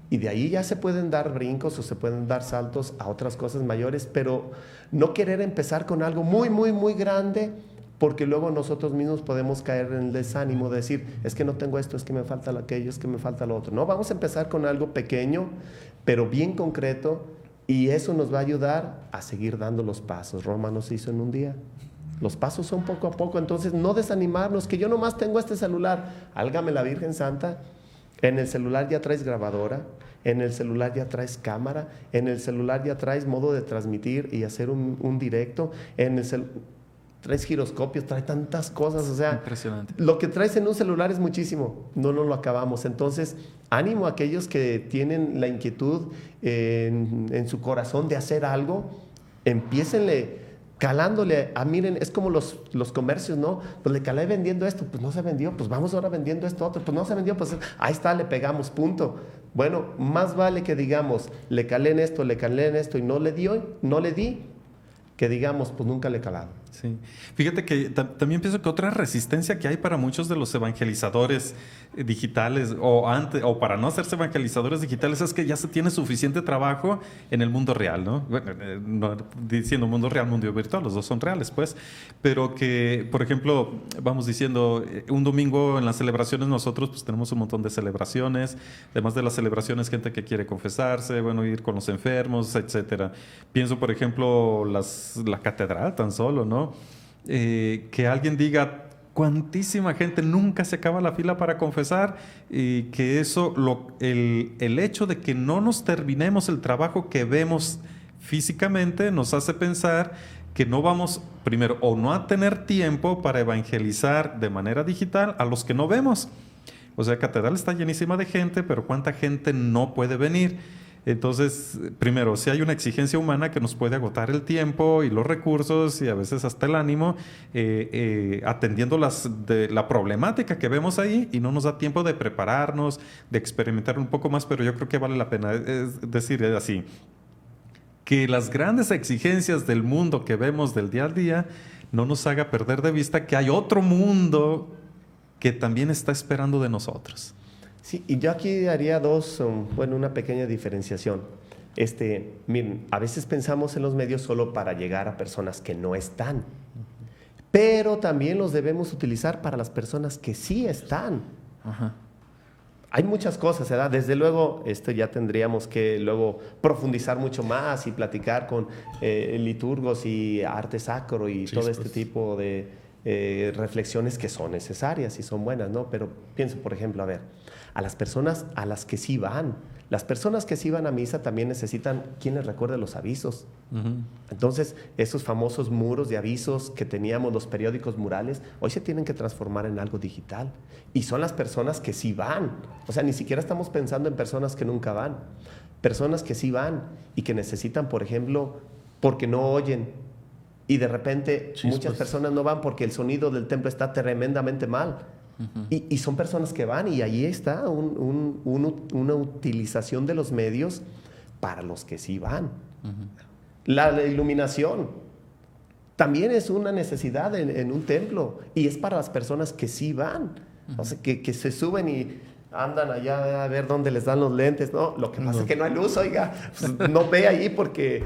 y de ahí ya se pueden dar brincos o se pueden dar saltos a otras cosas mayores, pero no querer empezar con algo muy, muy, muy grande, porque luego nosotros mismos podemos caer en el desánimo de decir, es que no tengo esto, es que me falta aquello, es que me falta lo otro. No, vamos a empezar con algo pequeño, pero bien concreto, y eso nos va a ayudar a seguir dando los pasos. Roma no se hizo en un día. Los pasos son poco a poco, entonces no desanimarnos, que yo nomás tengo este celular. Álgame la Virgen Santa, en el celular ya traes grabadora, en el celular ya traes cámara, en el celular ya traes modo de transmitir y hacer un directo, traes giroscopios, trae tantas cosas, o sea, impresionante. Lo que traes en un celular es muchísimo, no lo acabamos. Entonces, ánimo a aquellos que tienen la inquietud en su corazón de hacer algo, empiécenle calándole, miren, es como los comercios, ¿no? Pues le calé vendiendo esto, pues no se vendió, pues vamos ahora vendiendo esto otro, pues no se vendió, pues ahí está, le pegamos, punto. Bueno, más vale que digamos, le calé en esto y no le di, que digamos, pues nunca le he calado. Sí. Fíjate que también pienso que otra resistencia que hay para muchos de los evangelizadores digitales o para no hacerse evangelizadores digitales es que ya se tiene suficiente trabajo en el mundo real, ¿no? Bueno, no diciendo mundo real, mundo virtual, los dos son reales, pues. Pero que, por ejemplo, vamos diciendo, un domingo en las celebraciones nosotros pues tenemos un montón de celebraciones, además de las celebraciones, gente que quiere confesarse, bueno, ir con los enfermos, etcétera. Pienso, por ejemplo, la catedral tan solo, ¿no? Que alguien diga, cuantísima gente, nunca se acaba la fila para confesar, y que eso, el hecho de que no nos terminemos el trabajo que vemos físicamente nos hace pensar que no vamos, primero, o no a tener tiempo para evangelizar de manera digital a los que no vemos. O sea, catedral está llenísima de gente, pero ¿cuánta gente no puede venir? Entonces, primero, si hay una exigencia humana que nos puede agotar el tiempo y los recursos y a veces hasta el ánimo, atendiendo la problemática que vemos ahí, y no nos da tiempo de prepararnos, de experimentar un poco más, pero yo creo que vale la pena decir así, que las grandes exigencias del mundo que vemos del día al día no nos haga perder de vista que hay otro mundo que también está esperando de nosotros. Sí, y yo aquí haría una pequeña diferenciación. Miren, a veces pensamos en los medios solo para llegar a personas que no están, pero también los debemos utilizar para las personas que sí están. Ajá. Hay muchas cosas, ¿verdad? Desde luego, esto ya tendríamos que luego profundizar mucho más y platicar con liturgos y arte sacro y todo este tipo de reflexiones que son necesarias y son buenas, ¿no? Pero pienso, por ejemplo, a las personas a las que sí van. Las personas que sí van a misa también necesitan quien les recuerde los avisos. Uh-huh. Entonces, esos famosos muros de avisos que teníamos, los periódicos murales, hoy se tienen que transformar en algo digital. Y son las personas que sí van. O sea, ni siquiera estamos pensando en personas que nunca van. Personas que sí van y que necesitan, por ejemplo, porque no oyen. Y de repente muchas personas no van porque el sonido del templo está tremendamente mal. Uh-huh. Y son personas que van, y ahí está una utilización de los medios para los que sí van. Uh-huh. La iluminación también es una necesidad en un templo, y es para las personas que sí van. Uh-huh. O sea, que se suben y andan allá a ver dónde les dan los lentes. No, lo que pasa es que no hay luz, oiga, pues no ve ahí porque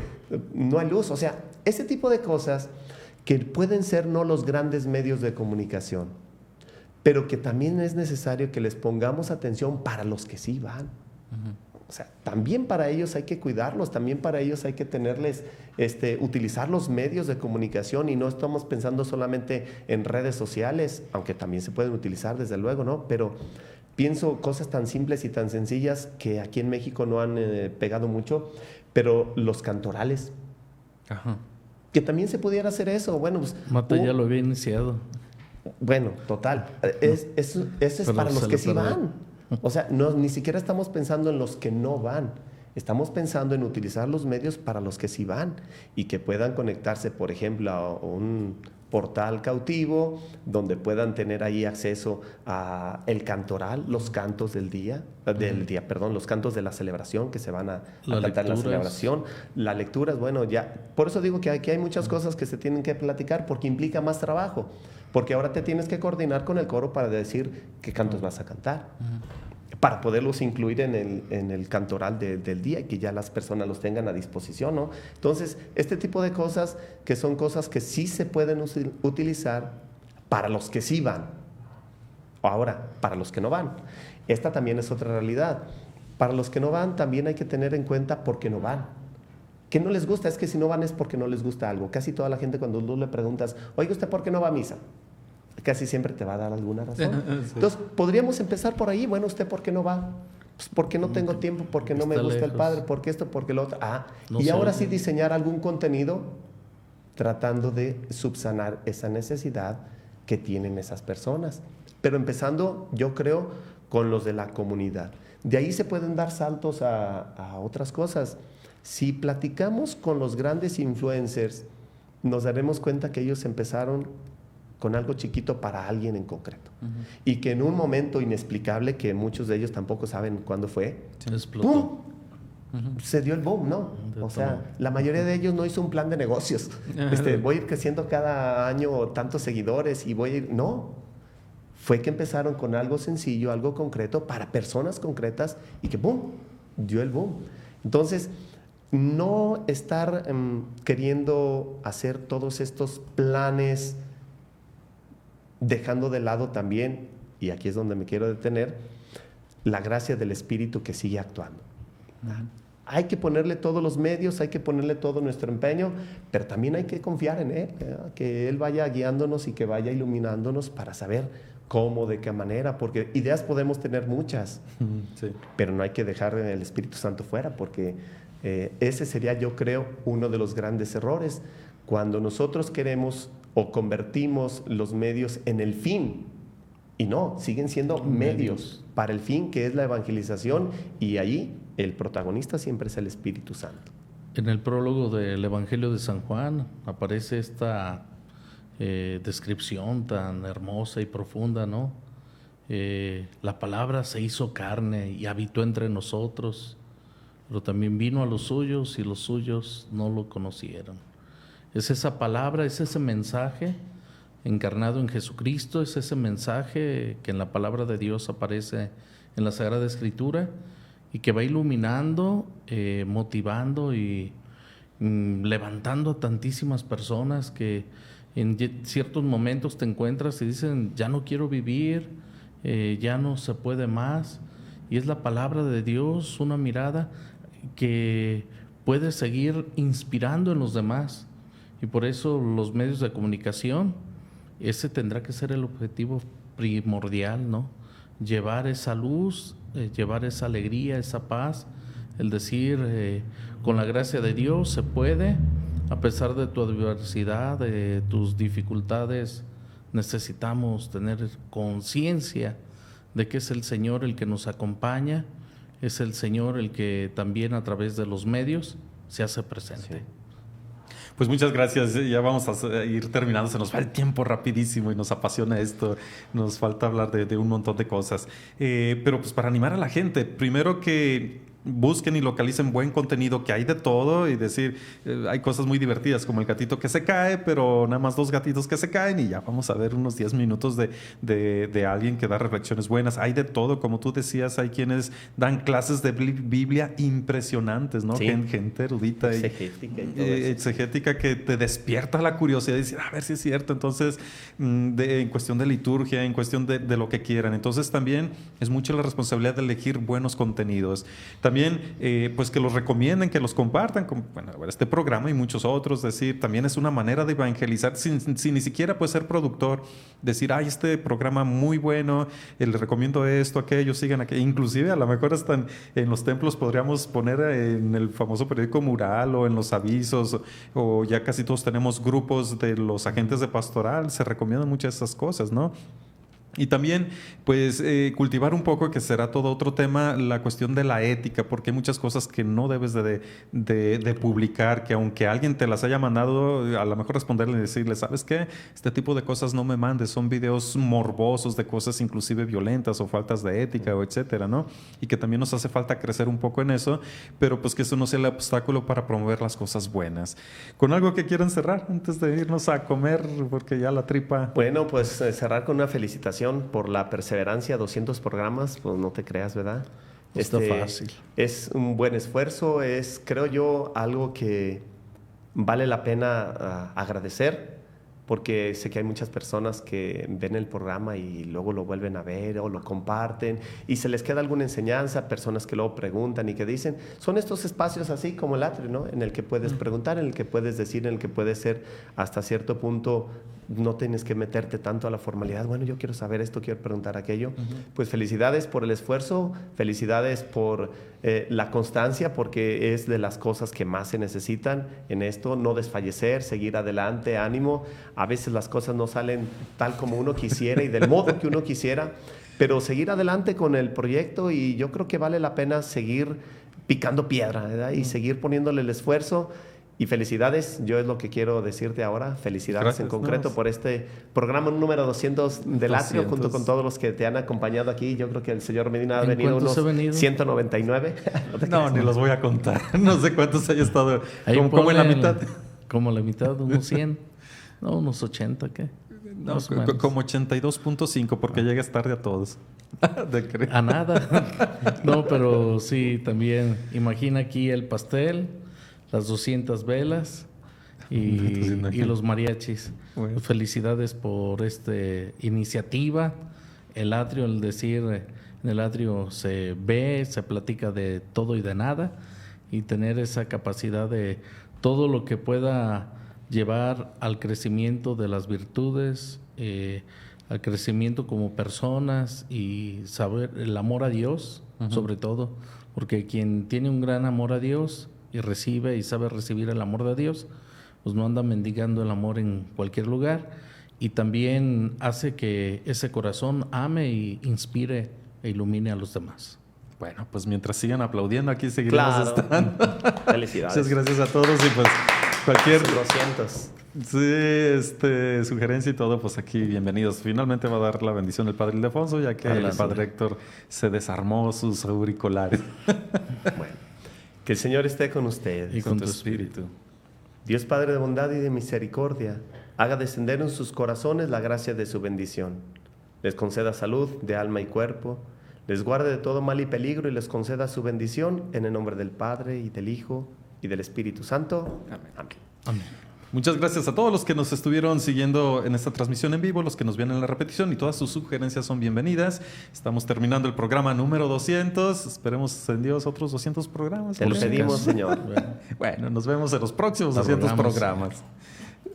no hay luz. O sea, ese tipo de cosas que pueden ser no los grandes medios de comunicación, pero que también es necesario que les pongamos atención para los que sí van. Uh-huh. O sea, también para ellos hay que cuidarlos, también para ellos hay que tenerles, utilizar los medios de comunicación, y no estamos pensando solamente en redes sociales, aunque también se pueden utilizar, desde luego, ¿no? Pero pienso cosas tan simples y tan sencillas que aquí en México no han pegado mucho, pero los cantorales. Ajá. Que también se pudiera hacer eso. Bueno, pues, Mata ya lo había iniciado. Bueno, total. Eso es para los que sí van. O sea, ni siquiera estamos pensando en los que no van. Estamos pensando en utilizar los medios para los que sí van y que puedan conectarse, por ejemplo, a un portal cautivo donde puedan tener ahí acceso a el cantoral, los cantos los cantos de la celebración que se van a cantar en la celebración, las lecturas. Bueno, ya, por eso digo que aquí hay muchas cosas que se tienen que platicar, porque implica más trabajo, porque ahora te tienes que coordinar con el coro para decir qué cantos vas a cantar, para poderlos incluir en el cantoral del día y que ya las personas los tengan a disposición, ¿no? Entonces, este tipo de cosas que son cosas que sí se pueden utilizar para los que sí van. Ahora, para los que no van. Esta también es otra realidad. Para los que no van también hay que tener en cuenta por qué no van. ¿Qué no les gusta? Es que si no van es porque no les gusta algo. Casi toda la gente, cuando tú le preguntas, oiga, ¿usted por qué no va a misa? Casi siempre te va a dar alguna razón. Sí. Entonces, podríamos empezar por ahí. Bueno, ¿usted por qué no va? Pues porque no tengo tiempo, porque no me gusta lejos. El padre, porque esto, porque lo otro. No, y ahora sí diseñar algún contenido tratando de subsanar esa necesidad que tienen esas personas. Pero empezando, yo creo, con los de la comunidad. De ahí se pueden dar saltos a otras cosas. Si platicamos con los grandes influencers, nos daremos cuenta que ellos empezaron con algo chiquito para alguien en concreto. Uh-huh. Y que en un momento inexplicable, que muchos de ellos tampoco saben cuándo fue, explotó. ¡pum!, se dio el boom, ¿no? O sea, la mayoría de ellos no hizo un plan de negocios. Voy a ir creciendo cada año tantos seguidores y voy a ir... No, fue que empezaron con algo sencillo, algo concreto, para personas concretas y que boom, dio el boom. Entonces, no estar queriendo hacer todos estos planes, dejando de lado también, y aquí es donde me quiero detener, la gracia del Espíritu que sigue actuando. Hay que ponerle todos los medios, hay que ponerle todo nuestro empeño, pero también hay que confiar en Él, que Él vaya guiándonos y que vaya iluminándonos para saber cómo, de qué manera, porque ideas podemos tener muchas, sí, pero no hay que dejar el Espíritu Santo fuera, porque ese sería, yo creo, uno de los grandes errores, cuando nosotros queremos o convertimos los medios en el fin, y no, siguen siendo medios para el fin, que es la evangelización, y ahí el protagonista siempre es el Espíritu Santo. En el prólogo del Evangelio de San Juan aparece esta descripción tan hermosa y profunda, ¿no? La palabra se hizo carne y habitó entre nosotros, pero también vino a los suyos y los suyos no lo conocieron. Es esa palabra, es ese mensaje encarnado en Jesucristo, es ese mensaje que en la palabra de Dios aparece en la Sagrada Escritura y que va iluminando, motivando y levantando a tantísimas personas que en ciertos momentos te encuentras y dicen, ya no quiero vivir, ya no se puede más. Y es la palabra de Dios, una mirada que puede seguir inspirando en los demás. Y por eso los medios de comunicación, ese tendrá que ser el objetivo primordial, ¿no? Llevar esa luz, llevar esa alegría, esa paz, el decir, con la gracia de Dios se puede. A pesar de tu adversidad, de tus dificultades, necesitamos tener conciencia de que es el Señor el que nos acompaña, es el Señor el que también a través de los medios se hace presente. Sí. Pues muchas gracias, ya vamos a ir terminando, se nos va el tiempo rapidísimo y nos apasiona esto, nos falta hablar de un montón de cosas. Pero pues para animar a la gente, primero que busquen y localicen buen contenido, que hay de todo, y decir, hay cosas muy divertidas como el gatito que se cae, pero nada más 2 gatitos que se caen y ya vamos a ver unos 10 minutos de alguien que da reflexiones buenas. Hay de todo, como tú decías, hay quienes dan clases de Biblia impresionantes, ¿no? Sí. Gente erudita exegética que te despierta la curiosidad y decir, a ver si es cierto. Entonces, en cuestión de liturgia, en cuestión de lo que quieran. Entonces también es mucho la responsabilidad de elegir buenos contenidos. También, pues que los recomienden, que los compartan, como, bueno, este programa y muchos otros. Decir, también es una manera de evangelizar sin ni siquiera pues ser productor. Decir, ay, este programa muy bueno, le recomiendo esto, aquello, sigan aquello. Inclusive a lo mejor hasta en los templos podríamos poner en el famoso periódico mural o en los avisos, o ya casi todos tenemos grupos de los agentes de pastoral. Se recomiendan muchas de esas cosas, ¿no? Y también, pues, cultivar un poco, que será todo otro tema, la cuestión de la ética, porque hay muchas cosas que no debes de publicar, que aunque alguien te las haya mandado, a lo mejor responderle y decirle, ¿sabes qué? Este tipo de cosas no me mandes, son videos morbosos de cosas inclusive violentas o faltas de ética o etcétera, ¿no? Y que también nos hace falta crecer un poco en eso, pero pues que eso no sea el obstáculo para promover las cosas buenas. ¿Con algo que quieran cerrar antes de irnos a comer? Porque ya la tripa... Bueno, pues cerrar con una felicitación por la perseverancia, 200 programas, pues no te creas, ¿verdad? Está fácil. Es un buen esfuerzo, es, creo yo, algo que vale la pena agradecer, porque sé que hay muchas personas que ven el programa y luego lo vuelven a ver o lo comparten y se les queda alguna enseñanza, personas que luego preguntan y que dicen, son estos espacios así como el atrio, ¿no? En el que puedes preguntar, en el que puedes decir, en el que puedes ser hasta cierto punto, no tienes que meterte tanto a la formalidad, bueno, yo quiero saber esto, quiero preguntar aquello. Pues felicidades por el esfuerzo, felicidades por la constancia, porque es de las cosas que más se necesitan en esto, no desfallecer, seguir adelante, ánimo. A veces las cosas no salen tal como uno quisiera y del modo que uno quisiera, pero seguir adelante con el proyecto, y yo creo que vale la pena seguir picando piedra, ¿verdad? Y seguir poniéndole el esfuerzo. Y felicidades, yo es lo que quiero decirte ahora, felicidades Gracias, en concreto no. por este programa número 200 del Atrio, 200. junto con todos los que te han acompañado aquí. Yo creo que el señor Medina ha ¿En venido cuántos unos ha venido? 199. No, ni los voy a contar. No sé cuántos haya estado. Ahí Como en la ponle mitad. Como la mitad, unos 100. No, unos 80, ¿qué? No, Más o menos. como 82.5 porque llegas tarde a todos. De creer. A nada. No, pero sí, también. Imagina aquí el pastel, las 200 velas y los mariachis. Bueno. Felicidades por esta iniciativa. El atrio, el decir, en el atrio se ve, se platica de todo y de nada, y tener esa capacidad de todo lo que pueda llevar al crecimiento de las virtudes, al crecimiento como personas y saber el amor a Dios, sobre todo, porque quien tiene un gran amor a Dios y recibe y sabe recibir el amor de Dios, pues no anda mendigando el amor en cualquier lugar, y también hace que ese corazón ame y inspire e ilumine a los demás. Bueno, pues mientras sigan aplaudiendo, aquí seguiremos Claro. estando. Felicidades. Muchas gracias a todos y pues cualquier 200. sugerencia y todo, pues aquí bienvenidos. Finalmente va a dar la bendición el Padre Ildefonso, ya que Adelante. el Padre Héctor se desarmó sus auriculares. Bueno, que el Señor esté con ustedes. Y con tu espíritu. Dios Padre de bondad y de misericordia, haga descender en sus corazones la gracia de su bendición. Les conceda salud de alma y cuerpo, les guarde de todo mal y peligro y les conceda su bendición en el nombre del Padre y del Hijo y del Espíritu Santo. Amén. Amén. Amén. Muchas gracias a todos los que nos estuvieron siguiendo en esta transmisión en vivo, los que nos vienen en la repetición, y todas sus sugerencias son bienvenidas. Estamos terminando el programa número 200. Esperemos en Dios otros 200 programas. Te lo Por si pedimos, acaso. Señor. Bueno. Bueno, nos vemos en los próximos Lo 200 rogamos. programas.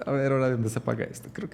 A ver, ahora dónde se paga esto. Creo que